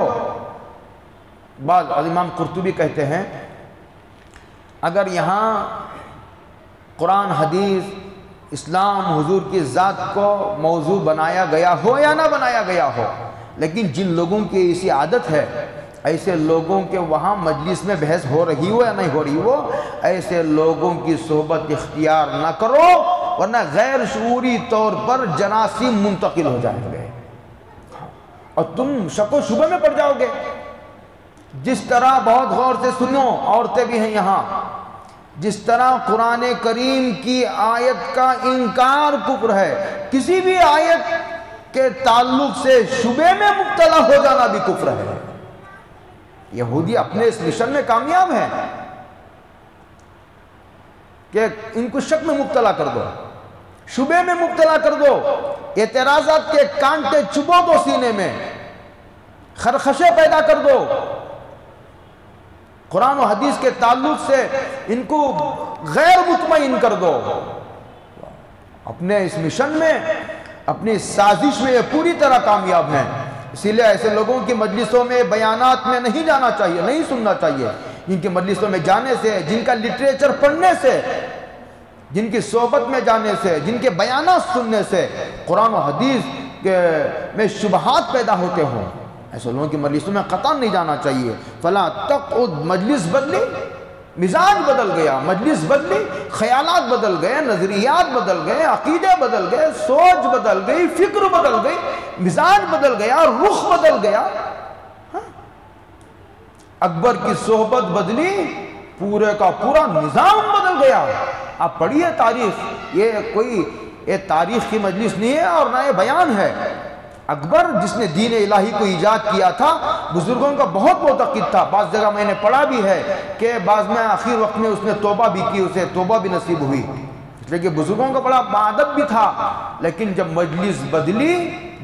Speaker 1: بعض امام قرطبی کہتے ہیں اگر یہاں قرآن حدیث اسلام حضور کی ذات کو موضوع بنایا گیا ہو یا نہ بنایا گیا ہو، لیکن جن لوگوں کی ایسی عادت ہے، ایسے لوگوں کے وہاں مجلس میں بحث ہو رہی ہو یا نہیں ہو رہی ہو، ایسے لوگوں کی صحبت اختیار نہ کرو، ورنہ غیر شعوری طور پر جراثیم منتقل ہو جائیں گے اور تم شک و شبہ میں پڑ جاؤ گے۔ جس طرح بہت غور سے سنو، عورتیں بھی ہیں یہاں، جس طرح قرآن کریم کی آیت کا انکار کفر ہے، کسی بھی آیت کے تعلق سے شبہ میں مبتلا ہو جانا بھی کفر ہے۔ یہودی اپنے اس مشن میں کامیاب ہیں کہ ان کو شک میں مبتلا کر دو، شبہ میں مبتلا کر دو، اعتراضات کے کانٹے چبو دو سینے میں، خرخشے پیدا کر دو، قرآن و حدیث کے تعلق سے ان کو غیر مطمئن کر دو۔ اپنے اس مشن میں، اپنی سازش میں یہ پوری طرح کامیاب ہیں، اسی لیے ایسے لوگوں کی مجلسوں میں بیانات میں نہیں جانا چاہیے، نہیں سننا چاہیے۔ جن کی مجلسوں میں جانے سے، جن کا لٹریچر پڑھنے سے، جن کی صحبت میں جانے سے، جن کے بیانات سننے سے قرآن و حدیث میں شبہات پیدا ہوتے ہوں، ایسے لوگوں کی مجلسوں میں قطعاً نہیں جانا چاہیے۔ فلا تقعد، مجلس بدلی، مزاج بدل گیا، مجلس بدلی، خیالات بدل گئے، نظریات بدل گئے، عقیدے بدل گئے، سوچ بدل گئی، فکر بدل گئی، مزاج بدل گیا، رخ بدل گیا۔ اکبر کی صحبت بدلی، پورے کا پورا نظام بدل گیا۔ آپ پڑھیے تاریخ، یہ تاریخ کی مجلس نہیں ہے اور نہ یہ بیان ہے۔ اکبر جس نے دین الہی کو ایجاد کیا تھا، بزرگوں کا بہت معتقد تھا، بعض جگہ میں نے پڑھا بھی ہے کہ بعض میں آخر وقت میں اس نے توبہ بھی کی، اسے توبہ بھی نصیب ہوئی، اس لیے کہ بزرگوں کا بڑا باادب بھی تھا۔ لیکن جب مجلس بدلی،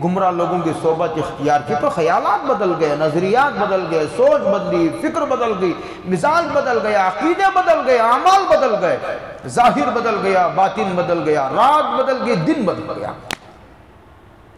Speaker 1: گمراہ لوگوں کی صحبت اختیار کی، تو خیالات بدل گئے، نظریات بدل گئے، سوچ بدلی، فکر بدل گئی، مزاج بدل گیا، عقیدے بدل گئے، اعمال بدل گئے، ظاہر بدل گیا، باطن بدل گیا، رات بدل گئی، دن بدل گیا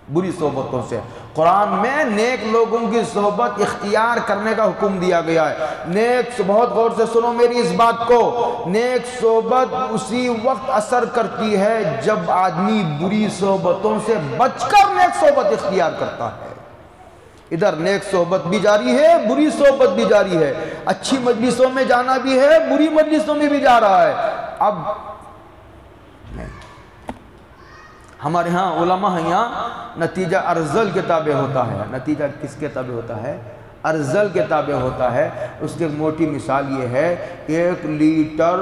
Speaker 1: بری صحبتوں سے۔ قرآن میں نیک لوگوں کی صحبت اختیار کرنے کا حکم دیا گیا ہے۔ نیک، بہت غور سے سنو میری اس بات کو، نیک صحبت اسی وقت اثر کرتی ہے جب آدمی بری صحبتوں سے بچ کر نیک صحبت اختیار کرتا ہے۔ ادھر نیک صحبت بھی جاری ہے، بری صحبت بھی جاری ہے، اچھی مجلسوں میں جانا بھی ہے، بری مجلسوں میں بھی جا رہا ہے۔ اب ہمارے ہاں علماء ہیں، یہاں نتیجہ ارزل کے تابع ہوتا ہے۔ نتیجہ کس کے تابع ہوتا ہے؟ ارزل کے تابع ہوتا ہے۔ اس کی ایک موٹی مثال یہ ہے، 1 لیٹر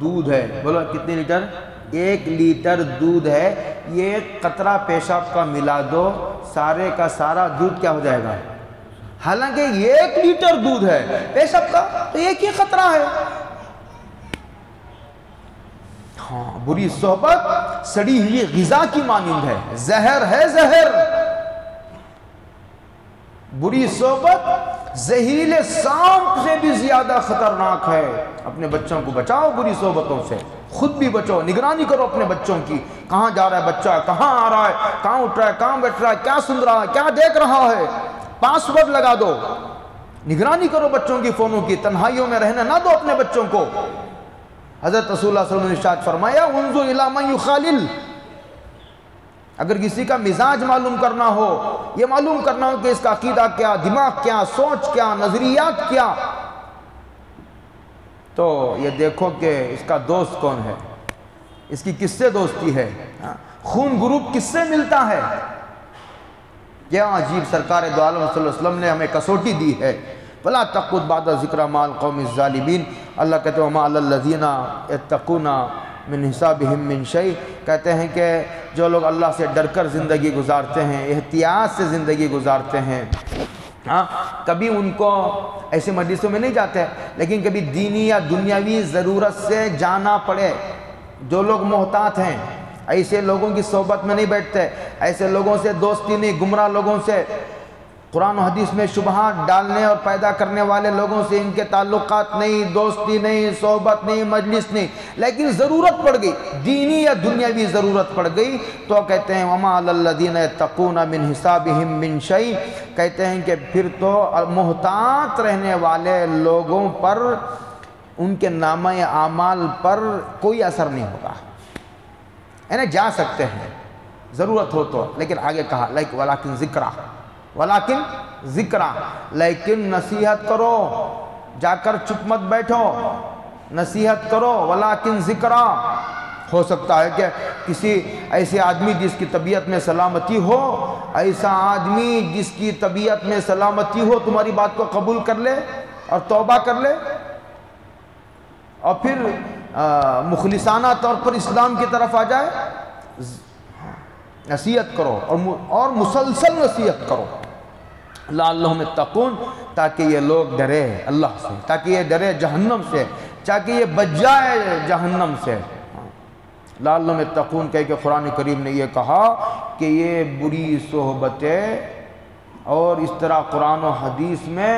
Speaker 1: دودھ ہے، بولو کتنے لیٹر؟ 1 لیٹر دودھ ہے، یہ قطرہ پیشاب کا ملا دو، سارے کا سارا دودھ کیا ہو جائے گا؟ حالانکہ یہ 1 لیٹر دودھ ہے پیشاب کا، تو ایک ہی قطرہ ہے۔ ہاں، بری صحبت سڑی ہوئی غذا کی مانند ہے، زہر ہے، زہر۔ بری صحبت زہریلے سانپ سے بھی زیادہ خطرناک ہے۔ اپنے بچوں کو بچاؤ بری صحبتوں سے، خود بھی بچو، نگرانی کرو اپنے بچوں کی، کہاں جا رہا ہے بچہ، کہاں آ رہا ہے، کہاں اٹھ رہا ہے، کہاں بیٹھ رہا ہے، کیا سن رہا ہے، کیا دیکھ رہا ہے، پاسورڈ لگا دو۔ نگرانی کرو بچوں کی فونوں کی، تنہائیوں میں رہنا نہ دو اپنے بچوں کو۔ حضرت رسول اللہ صلی اللہ علیہ وسلم نے ارشاد فرمایا انظر الی من یخالل، اگر کسی کا مزاج معلوم کرنا ہو، یہ معلوم کرنا ہو کہ اس کا عقیدہ کیا، دماغ کیا، سوچ کیا، نظریات کیا، تو یہ دیکھو کہ اس کا دوست کون ہے، اس کی کس سے دوستی ہے، خون گروپ کس سے ملتا ہے۔ کیا عجیب سرکار دو عالم صلی اللہ علیہ وسلم نے ہمیں کسوٹی دی ہے۔ فَلَا تَقُدْ بَعْدَ ذِكْرَ مَعَ الْقَوْمِ الظَّالِمِينَ، اللہ کہتے ہیں وَمَا عَلَى الَّذِينَ يَتَّقُونَ مِنْ حِسَابِهِمْ مِنْ شَيْءٍ، کہتے ہیں کہ جو لوگ اللہ سے ڈر کر زندگی گزارتے ہیں، احتیاط سے زندگی گزارتے ہیں، کبھی ان کو ایسے مجلسوں میں نہیں جاتے لیکن کبھی دینی یا دنیاوی ضرورت سے جانا پڑے، جو لوگ محتاط ہیں ایسے لوگوں کی صحبت میں نہیں بیٹھتے، ایسے لوگوں سے دوستی نہیں، گمراہ لوگوں سے، قرآن و حدیث میں شبہات ڈالنے اور پیدا کرنے والے لوگوں سے ان کے تعلقات نہیں، دوستی نہیں، صحبت نہیں، مجلس نہیں، لیکن ضرورت پڑ گئی، دینی یا دنیاوی ضرورت پڑ گئی تو کہتے ہیں وَمَا عَلَى الَّذِينَ يَتَّقُونَ مِنْ حِسَابِهِمْ مِنْ شَيْءٍ، کہتے ہیں کہ پھر تو محتاط رہنے والے لوگوں پر، ان کے نامہ اعمال پر کوئی اثر نہیں ہوگا، یعنی جا سکتے ہیں ضرورت ہو تو، لیکن آگے کہا وَلَكِنْ ذِكْرَى، ولیکن ذکرہ، لیکن نصیحت کرو، جا کر چپ مت بیٹھو، نصیحت کرو، ولیکن ذکرہ۔ ہو سکتا ہے کہ کسی ایسے آدمی جس کی طبیعت میں سلامتی ہو، ایسا آدمی جس کی طبیعت میں سلامتی ہو تمہاری بات کو قبول کر لے اور توبہ کر لے اور پھر مخلصانہ طور پر اسلام کی طرف آ جائے۔ نصیحت کرو اور مسلسل نصیحت کرو، لعلہم یتقون، تاکہ یہ لوگ ڈرے اللہ سے، تاکہ یہ ڈرے جہنم سے، تاکہ یہ بچ جائے جہنم سے۔ لعلہم یتقون کہہ کہ قرآن کریم نے یہ کہا کہ یہ بری صحبتیں اور اس طرح قرآن و حدیث میں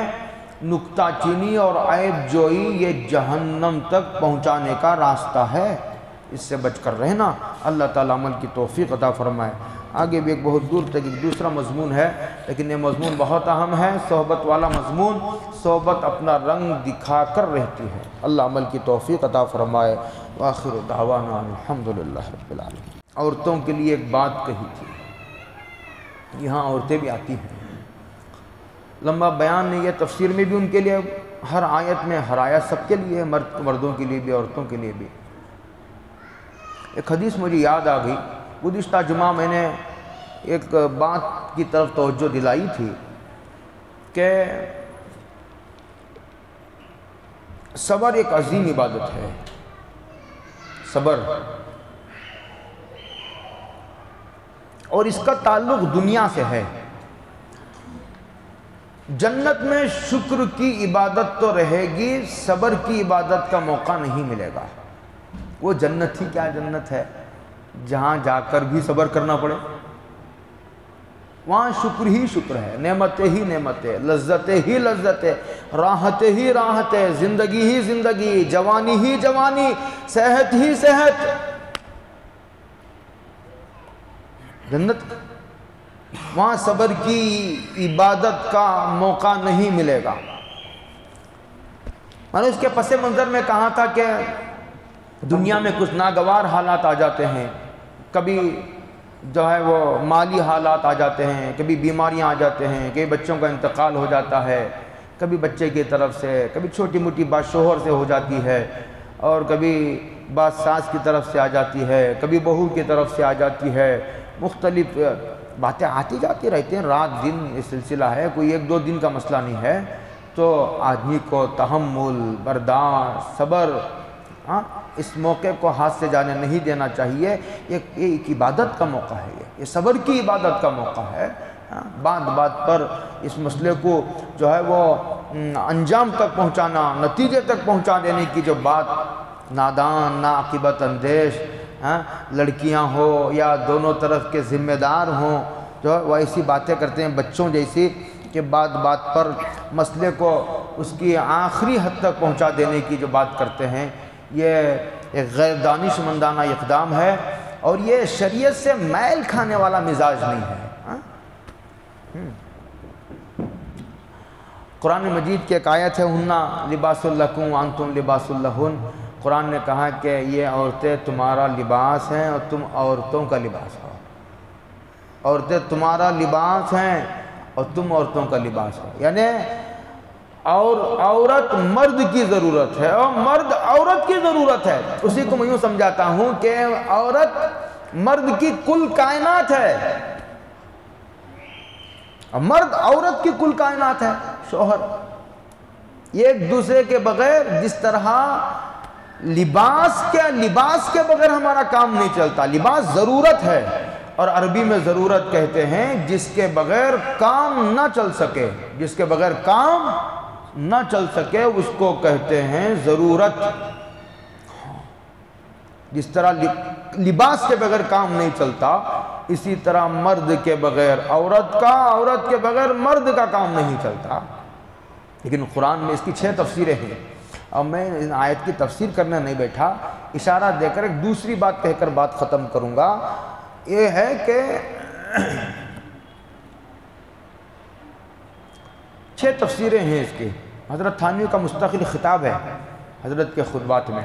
Speaker 1: نکتہ چینی اور عیب جوئی یہ جہنم تک پہنچانے کا راستہ ہے، اس سے بچ کر رہنا۔ اللہ تعالیٰ عمل کی توفیق عطا فرمائے۔ آگے بھی ایک بہت دور تک ایک دوسرا مضمون ہے، لیکن یہ مضمون بہت اہم ہے، صحبت والا مضمون۔ صحبت اپنا رنگ دکھا کر رہتی ہے، اللہ عمل کی توفیق عطا فرمائے۔ وآخر دعوانا الحمدللہ رب العالمین۔ عورتوں کے لیے ایک بات کہی تھی، یہاں عورتیں بھی آتی ہیں، لمبا بیان نہیں ہے، تفسیر میں بھی ان کے لیے ہر آیت میں ہر آیت سب کے لیے، مردوں کے لیے بھی عورتوں کے لیے بھی۔ ایک حدیث مجھے یاد آ گئی، گزشتہ جمعہ میں نے ایک بات کی طرف توجہ دلائی تھی کہ صبر ایک عظیم عبادت ہے، صبر، اور اس کا تعلق دنیا سے ہے۔ جنت میں شکر کی عبادت تو رہے گی، صبر کی عبادت کا موقع نہیں ملے گا۔ وہ جنت ہی کیا جنت ہے جہاں جا کر بھی صبر کرنا پڑے، وہاں شکر ہی شکر ہے، نعمتیں ہی نعمتیں، لذتیں ہی لذتیں، راحتیں ہی راحتیں، زندگی ہی زندگی، جوانی ہی جوانی، صحت ہی صحت، جنت۔ وہاں صبر کی عبادت کا موقع نہیں ملے گا۔ میں نے اس کے پس منظر میں کہا تھا کہ دنیا میں کچھ ناگوار حالات آ جاتے ہیں، کبھی جو ہے وہ مالی حالات آ جاتے ہیں، کبھی بیماریاں آ جاتے ہیں، کبھی بچوں کا انتقال ہو جاتا ہے، کبھی بچے کی طرف سے، کبھی چھوٹی موٹی بات شوہر سے ہو جاتی ہے، اور کبھی بات ساس کی طرف سے آ جاتی ہے، کبھی بہو کی طرف سے آ جاتی ہے، مختلف باتیں آتی جاتی رہتی ہیں، رات دن یہ سلسلہ ہے، کوئی ایک دو دن کا مسئلہ نہیں ہے۔ تو آدمی کو تحمل، برداشت، صبر، اس موقع کو ہاتھ سے جانے نہیں دینا چاہیے۔ یہ ایک عبادت کا موقع ہے، یہ صبر کی عبادت کا موقع ہے۔ بات بات پر اس مسئلے کو جو ہے وہ انجام تک پہنچانا، نتیجے تک پہنچا دینے کی جو بات، نادان، ناعاقبت اندیش لڑکیاں ہو یا دونوں طرف کے ذمہ دار ہوں، جو وہ ایسی باتیں کرتے ہیں بچوں جیسی کہ بات بات پر مسئلے کو اس کی آخری حد تک پہنچا دینے کی جو بات کرتے ہیں، یہ ایک غیر دانش مندانہ اقدام ہے، اور یہ شریعت سے میل کھانے والا مزاج نہیں ہے۔ قرآن مجید کی ایک آیت ہے ہنّا لباس لکم وانتم لباس لہن. قرآن نے کہا کہ یہ عورتیں تمہارا لباس ہیں اور تم عورتوں کا لباس ہو. عورتیں تمہارا لباس ہیں اور تم عورتوں کا لباس ہو. یعنی عورت مرد کی ضرورت ہے اور مرد عورت کی ضرورت ہے. اسی کو میں یوں سمجھاتا ہوں کہ عورت مرد کی کل کائنات ہے اور مرد عورت کی کل کائنات ہے. شوہر یہ ایک دوسرے کے بغیر جس طرح لباس کے بغیر ہمارا کام نہیں چلتا. لباس ضرورت ہے اور عربی میں ضرورت کہتے ہیں جس کے بغیر کام نہ چل سکے. جس کے بغیر کام نہ چل سکے اس کو کہتے ہیں ضرورت. جس طرح لباس کے بغیر کام نہیں چلتا اسی طرح مرد کے بغیر عورت کا، عورت کے بغیر مرد کا کام نہیں چلتا. لیکن قرآن میں اس کی 6 تفسیریں ہیں اور میں ان آیت کی تفسیر کرنے نہیں بیٹھا. اشارہ دے کر ایک دوسری بات کہہ کر بات ختم کروں گا. یہ ہے کہ 6 تفسیریں ہیں اس کی. حضرت تھانوی کا مستقل خطاب ہے حضرت کے خطبات میں.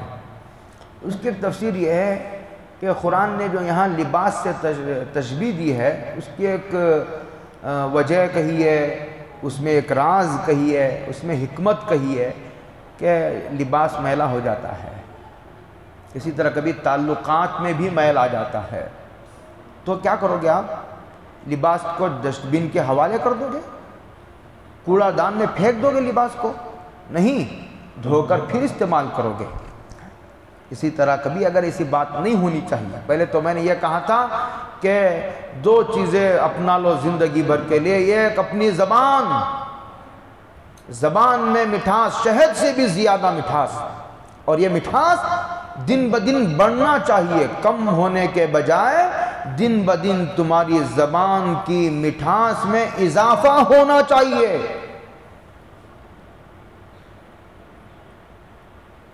Speaker 1: اس کی تفسیر یہ ہے کہ قرآن نے جو یہاں لباس سے تشبیہ دی ہے اس کی ایک وجہ کہی ہے، اس میں ایک راز کہی ہے، اس میں حکمت کہی ہے کہ لباس میلا ہو جاتا ہے. اسی طرح کبھی تعلقات میں بھی میل آ جاتا ہے. تو کیا کرو گے آپ؟ لباس کو ڈسٹ بن کے حوالے کر دو گے؟ کوڑا دان میں پھینک دو گے لباس کو؟ نہیں، دھو کر پھر استعمال کرو گے. اسی طرح کبھی اگر ایسی بات نہیں ہونی چاہیے. پہلے تو میں نے یہ کہا تھا کہ 2 چیزیں اپنا لو زندگی بھر کے لیے. ایک اپنی زبان میں مٹھاس، شہد سے بھی زیادہ مٹھاس، اور یہ مٹھاس دن بدن بڑھنا چاہیے، کم ہونے کے بجائے دن بدن تمہاری زبان کی مٹھاس میں اضافہ ہونا چاہیے.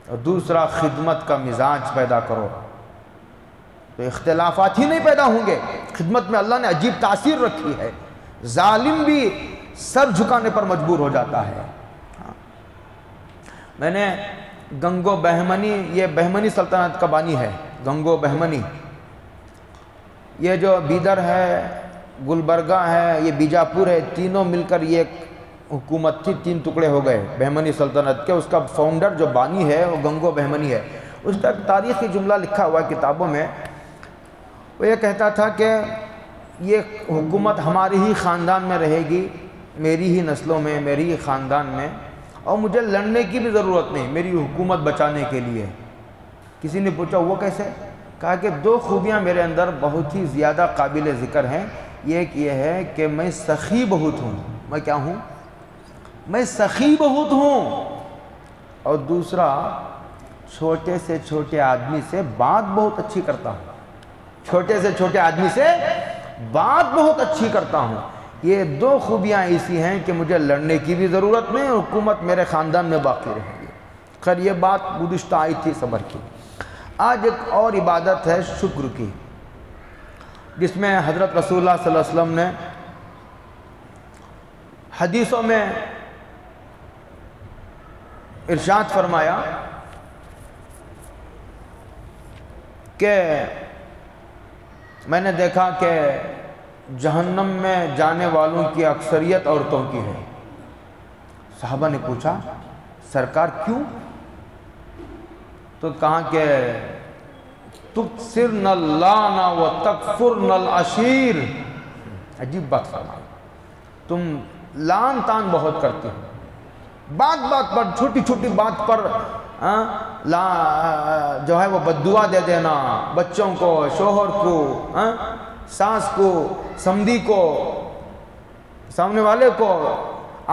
Speaker 1: اور دوسرا خدمت کا مزاج پیدا کرو تو اختلافات ہی نہیں پیدا ہوں گے. خدمت میں اللہ نے عجیب تاثیر رکھی ہے. ظالم بھی سر جھکانے پر مجبور ہو جاتا ہے. میں نے گنگو بہمنی، یہ بہمنی سلطنت کا بانی ہے گنگو بہمنی. یہ جو بیدر ہے، گلبرگہ ہے، یہ بیجاپور ہے، تینوں مل کر یہ ایک حکومت تھی. 3 ٹکڑے ہو گئے بہمنی سلطنت کے. اس کا فاؤنڈر جو بانی ہے وہ گنگو بہمنی ہے. اس کا ایک تاریخی جملہ لکھا ہوا ہے کتابوں میں. وہ یہ کہتا تھا کہ یہ حکومت ہمارے ہی خاندان میں رہے گی، میری ہی نسلوں میں، میری ہی خاندان میں، اور مجھے لڑنے کی بھی ضرورت نہیں میری حکومت بچانے کے لیے. کسی نے پوچھا وہ کیسے؟ کہا کہ 2 خوبیاں میرے اندر بہت ہی زیادہ قابل ذکر ہیں. ایک یہ ہے کہ میں سخی بہت ہوں. میں کیا ہوں؟ میں سخی بہت ہوں. اور دوسرا چھوٹے سے چھوٹے آدمی سے بات بہت اچھی کرتا ہوں. چھوٹے سے چھوٹے آدمی سے بات بہت اچھی کرتا ہوں. یہ 2 خوبیاں ایسی ہیں کہ مجھے لڑنے کی بھی ضرورت نہیں اور حکومت میرے خاندان میں باقی رہے گی. خیر یہ بات گزشتہ آئی تھی صبر کی. آج ایک اور عبادت ہے شکر کی، جس میں حضرت رسول اللہ صلی اللہ علیہ وسلم نے حدیثوں میں ارشاد فرمایا کہ میں نے دیکھا کہ جہنم میں جانے والوں کی اکثریت عورتوں کی ہے. صحابہ نے پوچھا سرکار کیوں؟ تو کہا کہ تکثرن اللعن وتکفرن العشیر. عجیب بات فرمائی. تم لعن تان بہت کرتے ہو، بات پر، چھوٹی چھوٹی بات پر جو ہے وہ بددعا دے دینا، بچوں کو، شوہر کو، ساس کو، سمدھی کو، سامنے والے کو،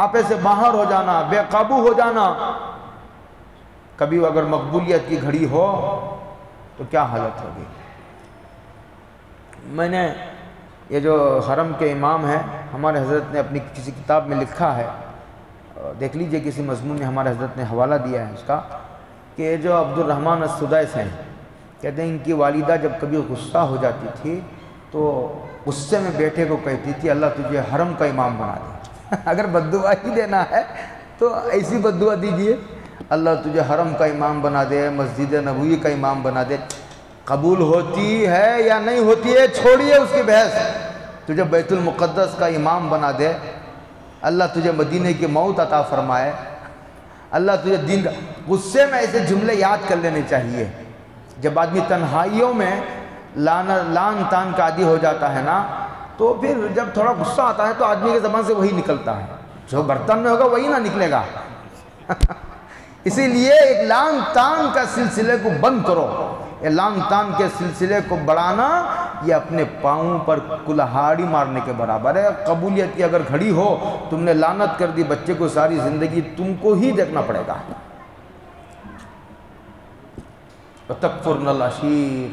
Speaker 1: آپے سے باہر ہو جانا، بے قابو ہو جانا. کبھی اگر مقبولیت کی گھڑی ہو تو کیا حالت ہوگی. میں نے یہ جو حرم کے امام ہیں ہمارے حضرت نے اپنی کسی کتاب میں لکھا ہے، دیکھ لیجئے کسی مضمون میں ہمارے حضرت نے حوالہ دیا ہے اس کا، کہ یہ جو عبد الرحمن السدیس ہیں کہتے ہیں ان کی والدہ جب کبھی غصہ ہو جاتی تھی تو غصے میں بیٹے کو کہتی تھی اللہ تجھے حرم کا امام بنا دے. اگر بددعا ہی دینا ہے تو ایسی بد دعا دیجئے، اللہ تجھے حرم کا امام بنا دے، مسجد نبوی کا امام بنا دے، قبول ہوتی ہے یا نہیں ہوتی ہے چھوڑیے اس کی بحث، تجھے بیت المقدس کا امام بنا دے، اللہ تجھے مدینہ کی موت عطا فرمائے، اللہ تجھے دین کا، غصے میں ایسے جملے یاد کر لینے چاہیے۔ جب آدمی تنہائیوں میں لان تان کا عادی ہو جاتا ہے نا، تو پھر جب تھوڑا غصہ آتا ہے تو آدمی کے زبان سے وہی نکلتا ہے، جو برتن میں ہوگا وہی نہ نکلے گا۔ اسی لیے ایک لان تان کا سلسلے کو بند کرو، یہ لان تان کے سلسلے کو بڑھانا یہ اپنے پاؤں پر کلہاڑی مارنے کے برابر ہے۔ قبولیت کی اگر گھڑی ہو، تم نے لعنت کر دی بچے کو، ساری زندگی تم کو ہی دیکھنا پڑے گا۔ وَتَكْفُرْنَ الْعَشِيرَ،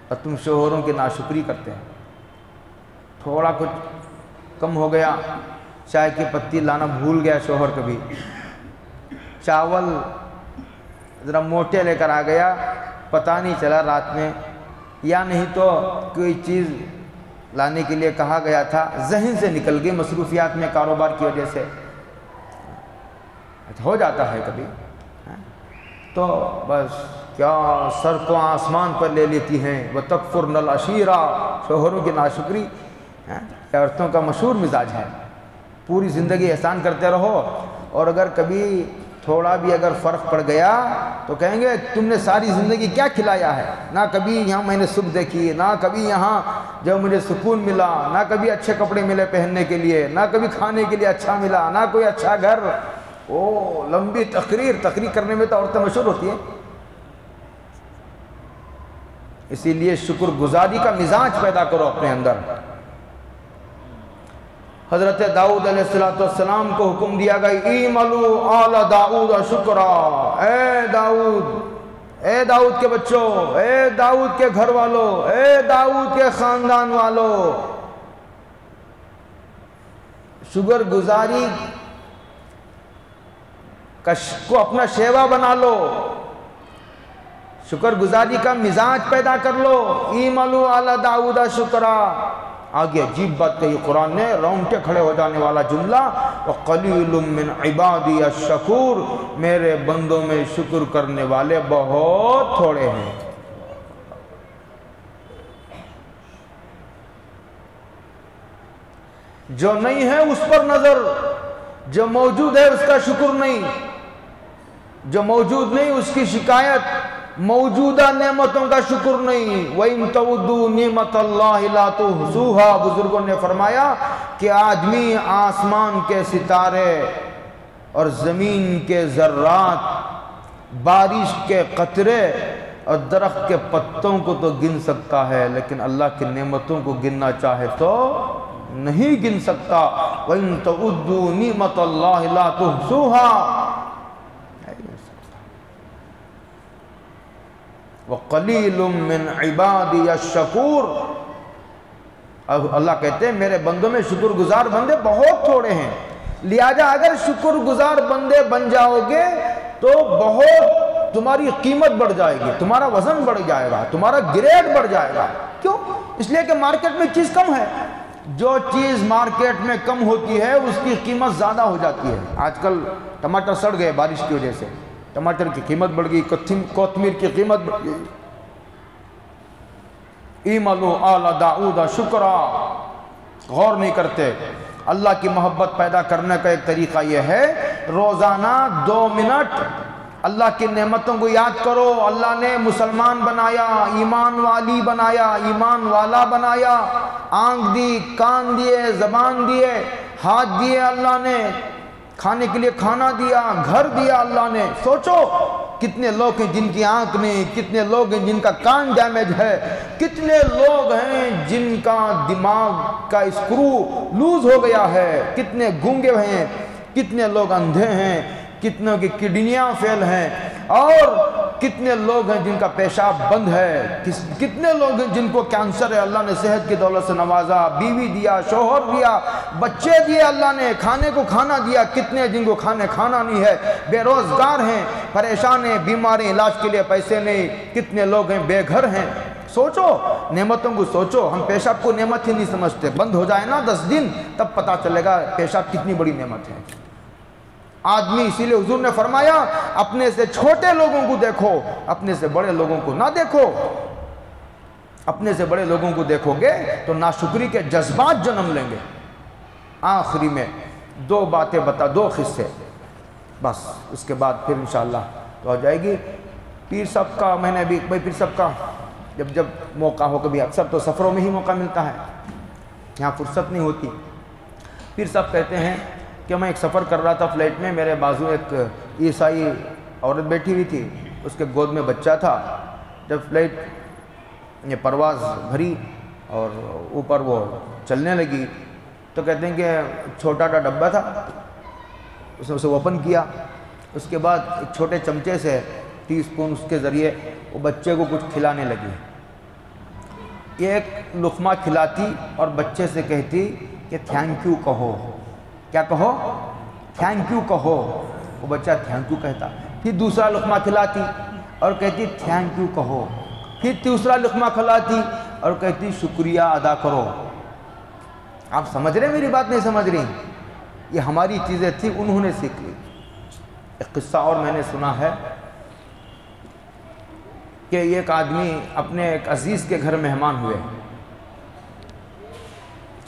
Speaker 1: اور تم شوہروں کی ناشکری کرتے ہیں۔ تھوڑا کچھ کم ہو گیا، چائے کی پتی لانا بھول گیا شوہر کبھی، چاول ذرا موٹے لے کر آ گیا، پتہ نہیں چلا رات میں، یا نہیں تو کوئی چیز لانے کے لیے کہا گیا تھا، ذہن سے نکل گئی مصروفیات میں کاروبار کی وجہ سے، ہو جاتا ہے کبھی، تو بس کیا سر کو آسمان پر لے لیتی ہیں۔ وَتَكْفُرْنَ الْعَشِيرَ، شوہروں کی ناشکری عورتوں کا مشہور مزاج ہے، پوری زندگی احسان کرتے رہو، اور اگر کبھی تھوڑا بھی اگر فرق پڑ گیا تو کہیں گے تم نے ساری زندگی کیا کھلایا ہے، نہ کبھی یہاں میں نے صبح دیکھی، نہ کبھی یہاں جو مجھے سکون ملا، نہ کبھی اچھے کپڑے ملے پہننے کے لیے، نہ کبھی کھانے کے لیے اچھا ملا، نہ کوئی اچھا گھر۔ لمبی تقریر کرنے میں تو عورتیں مشہور ہوتی ہیں۔ اسی لیے شکر گزاری کا مزاج پیدا کرو اپنے اندر۔ حضرت داؤد علیہ السلام کو حکم دیا گیا، اعملوا آل داؤد شکرا، اے داؤد کے بچوں، اے داؤد کے گھر والوں، اے داؤد کے خاندان والوں، شکر گزاری کو اپنا شیوا بنا لو، شکر گزاری کا مزاج پیدا کر لو۔ اعملوا آل داؤد شکرا، آگے عجیب بات کہی قرآن نے، رونگٹے کھڑے ہو جانے والا جملہ، وَقَلِيلٌ مِّنْ عِبَادِيَ الشَّكُورُ، میرے بندوں میں شکر کرنے والے بہت تھوڑے ہیں۔ جو نہیں ہے اس پر نظر، جو موجود ہے اس کا شکر نہیں، جو موجود نہیں اس کی شکایت، موجودہ نعمتوں کا شکر نہیں۔ وَإِن تَعُدُّوا نِعْمَتَ اللَّهِ لَا تُحْصُوهَا، بزرگوں نے فرمایا کہ آدمی آسمان کے ستارے اور زمین کے ذرات، بارش کے قطرے اور درخت کے پتوں کو تو گن سکتا ہے، لیکن اللہ کی نعمتوں کو گننا چاہے تو نہیں گن سکتا۔ وَإِن تَعُدُّوا نِعْمَتَ اللَّهِ لَا تُحْصُوهَا، وَقَلِيلٌ مِّنْ عِبَادِيَ الشَّكُورُ، اللہ کہتے ہیں میرے بندوں میں شکر گزار بندے بہت تھوڑے ہیں، لہذا اگر شکر گزار بندے بن جاؤ گے تو بہت تمہاری قیمت بڑھ جائے گی، تمہارا وزن بڑھ جائے گا، تمہارا گریڈ بڑھ جائے گا۔ کیوں؟ اس لیے کہ مارکیٹ میں چیز کم ہے، جو چیز مارکیٹ میں کم ہوتی ہے اس کی قیمت زیادہ ہو جاتی ہے۔ آج کل ٹماٹر سڑ گئے بارش کی وجہ سے، ٹماٹر کی قیمت بڑھ گئی، کوتمیر کی قیمت بڑھ گئی۔ اعملوا آل داؤد شکرا، غور نہیں کرتے۔ اللہ کی محبت پیدا کرنے کا ایک طریقہ یہ ہے، روزانہ 2 منٹ اللہ کی نعمتوں کو یاد کرو۔ اللہ نے مسلمان بنایا، ایمان والی بنایا، ایمان والا بنایا، آنکھ دی، کان دیے، زبان دیے، ہاتھ دیے، اللہ نے کھانے کے لیے کھانا دیا، گھر دیا اللہ نے۔ سوچو کتنے لوگ ہیں جن کی آنکھ نہیں، کتنے لوگ ہیں جن کا کان ڈیمیج ہے، کتنے لوگ ہیں جن کا دماغ کا اسکرو لوز ہو گیا ہے، کتنے گونگے ہیں، کتنے لوگ اندھے ہیں، کتنوں کی کڈنیاں فیل ہیں، اور کتنے لوگ ہیں جن کا پیشاب بند ہے، کتنے لوگ ہیں جن کو کینسر ہے، اللہ نے صحت کی دولت سے نوازا، بیوی دیا، شوہر دیا، بچے دیے، اللہ نے کھانے کو کھانا دیا، کتنے جن کو کھانا نہیں ہے، بے روزگار ہیں، پریشان ہیں، بیماری علاج کے لیے پیسے نہیں، کتنے لوگ ہیں بے گھر ہیں۔ سوچو نعمتوں کو، سوچو۔ ہم پیشاب کو نعمت ہی نہیں سمجھتے، بند ہو جائے نا 10 دن تب پتہ چلے گا پیشاب کتنی بڑی نعمت ہے۔ آدمی اسی لیے حضور نے فرمایا اپنے سے چھوٹے لوگوں کو دیکھو، اپنے سے بڑے لوگوں کو نہ دیکھو۔ اپنے سے بڑے لوگوں کو دیکھو گے تو ناشکری کے جذبات جنم لیں گے۔ آخری میں دو باتیں دو قصے، بس اس کے بعد پھر انشاءاللہ تو ہو جائے گی۔ پیر صاحب کا میں نے ابھی پیر صاحب کا جب موقع ہو، کبھی اکثر تو سفروں میں ہی موقع ملتا ہے، یہاں فرصت نہیں ہوتی۔ پیر صاحب کہتے ہیں کہ میں ایک سفر کر رہا تھا فلائٹ میں، میرے بازو ایک عیسائی عورت بیٹھی ہوئی تھی، اس کے گود میں بچہ تھا۔ جب فلائٹ یہ پرواز بھری اور اوپر وہ چلنے لگی تو کہتے ہیں کہ چھوٹا سا ڈبہ تھا، اس نے اسے اوپن کیا، اس کے بعد ایک چھوٹے چمچے سے ٹی اسپون اس کے ذریعے وہ بچے کو کچھ کھلانے لگی۔ یہ ایک لقمہ کھلاتی اور بچے سے کہتی کہ تھینک یو کہو۔ کیا کہو؟ تھینک یو کہو۔ وہ بچہ تھینک یو کہتا، پھر دوسرا لقمہ کھلاتی اور کہتی تھینک یو کہو، پھر تیسرا لقمہ کھلاتی اور کہتی شکریہ ادا کرو۔ آپ سمجھ رہے ہیں میری بات؟ نہیں سمجھ رہی؟ یہ ہماری چیزیں تھی، انہوں نے سیکھ لی۔ ایک قصہ اور میں نے سنا ہے کہ ایک آدمی اپنے ایک عزیز کے گھر مہمان ہوئے،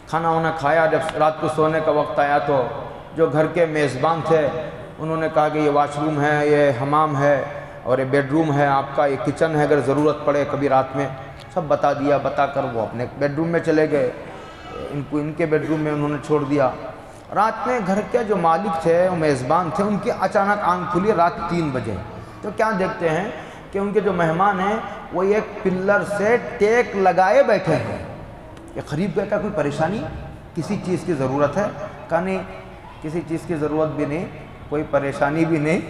Speaker 1: کھانا وانا کھایا، جب رات کو سونے کا وقت آیا تو جو گھر کے میزبان تھے انہوں نے کہا کہ یہ واش روم ہے، یہ حمام ہے اور یہ بیڈ روم ہے آپ کا، یہ کچن ہے، اگر ضرورت پڑے کبھی رات میں، سب بتا دیا۔ بتا کر وہ اپنے بیڈ روم میں چلے گئے، ان کو ان کے بیڈ روم میں انہوں نے چھوڑ دیا۔ رات میں گھر کے جو مالک تھے، وہ میزبان تھے، ان کی اچانک آنکھ کھلی رات 3 بجے، تو کیا دیکھتے ہیں کہ ان کے جو مہمان ہیں وہ ایک پلر سے ٹیک لگائے بیٹھے ہیں۔ یہ قریب گئے، کا کوئی پریشانی، کسی چیز کی ضرورت ہے؟ کہا نہیں، کسی چیز کی ضرورت بھی نہیں، کوئی پریشانی بھی نہیں،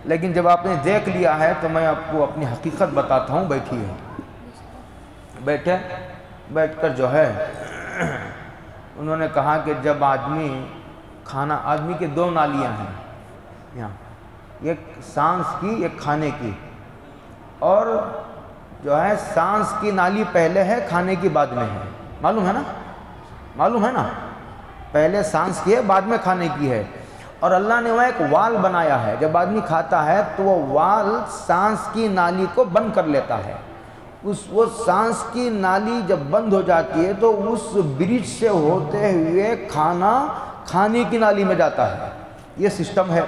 Speaker 1: لیکن جب آپ نے دیکھ لیا ہے تو میں آپ کو اپنی حقیقت بتاتا ہوں۔ بیٹھی ہے، بیٹھ کر جو ہے انہوں نے کہا کہ جب آدمی کے 2 نالیاں ہیں یہاں، ایک سانس کی ایک کھانے کی، اور جو ہے سانس کی نالی پہلے ہے، کھانے کی بعد میں ہے، معلوم ہے نا؟ پہلے سانس کی ہے، بعد میں کھانے کی ہے، اور اللہ نے وہاں ایک وال بنایا ہے، جب آدمی کھاتا ہے تو وہ وال سانس کی نالی کو بند کر لیتا ہے۔ وہ سانس کی نالی جب بند ہو جاتی ہے تو اس برج سے ہوتے ہوئے کھانے کی نالی میں جاتا ہے۔ یہ سسٹم ہے۔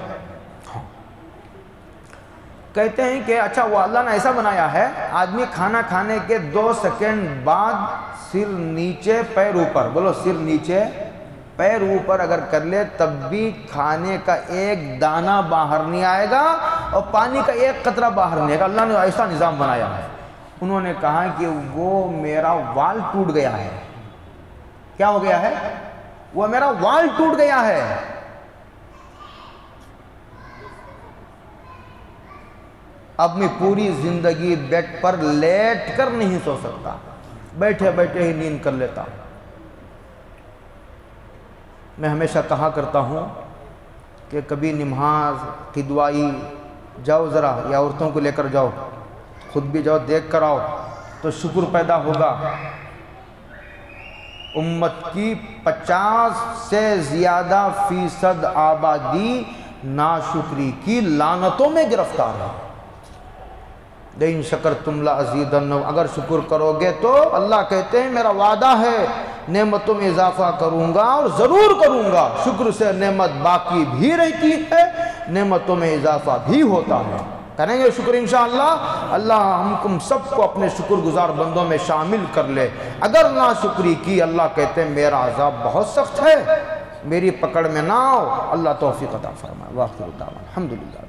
Speaker 1: کہتے ہیں کہ اچھا وہ اللہ نے ایسا بنایا ہے، آدمی کھانا کھانے کے 2 سیکنڈ بعد سر نیچے پیر اوپر، بولو سر نیچے پیر اوپر اگر کر لے تب بھی کھانے کا ایک دانہ باہر نہیں آئے گا اور پانی کا ایک قطرہ باہر نہیں آئے گا۔ اللہ نے ایسا نظام بنایا ہے۔ انہوں نے کہا کہ وہ میرا وال ٹوٹ گیا ہے۔ کیا ہو گیا ہے؟ وہ میرا وال ٹوٹ گیا ہے۔ اب میں پوری زندگی بیڈ پر لیٹ کر نہیں سو سکتا، بیٹھے بیٹھے ہی نیند کر لیتا۔ میں ہمیشہ کہا کرتا ہوں کہ کبھی نماز کی دعائی جاؤ ذرا، یا عورتوں کو لے کر جاؤ، خود بھی جاؤ، دیکھ کر آؤ تو شکر پیدا ہوگا۔ امت کی 50 سے زیادہ فیصد آبادی ناشکری کی لعنتوں میں گرفتار ہے۔ لئن شکرتم لازیدنکم، اگر شکر کرو گے تو اللہ کہتے ہیں میرا وعدہ ہے نعمتوں میں اضافہ کروں گا، اور ضرور کروں گا۔ شکر سے نعمت باقی بھی رہتی ہے، نعمتوں میں اضافہ بھی ہوتا ہے۔ کریں گے شکر انشاءاللہ۔ اللہ ہم سب کو اپنے شکر گزار بندوں میں شامل کر لے۔ اگر ناشکری کی، اللہ کہتے ہیں میرا عذاب بہت سخت ہے، میری پکڑ میں نہ آؤ۔ اللہ توفیق عطا فرمائے۔ واخر دعوانا الحمدللہ۔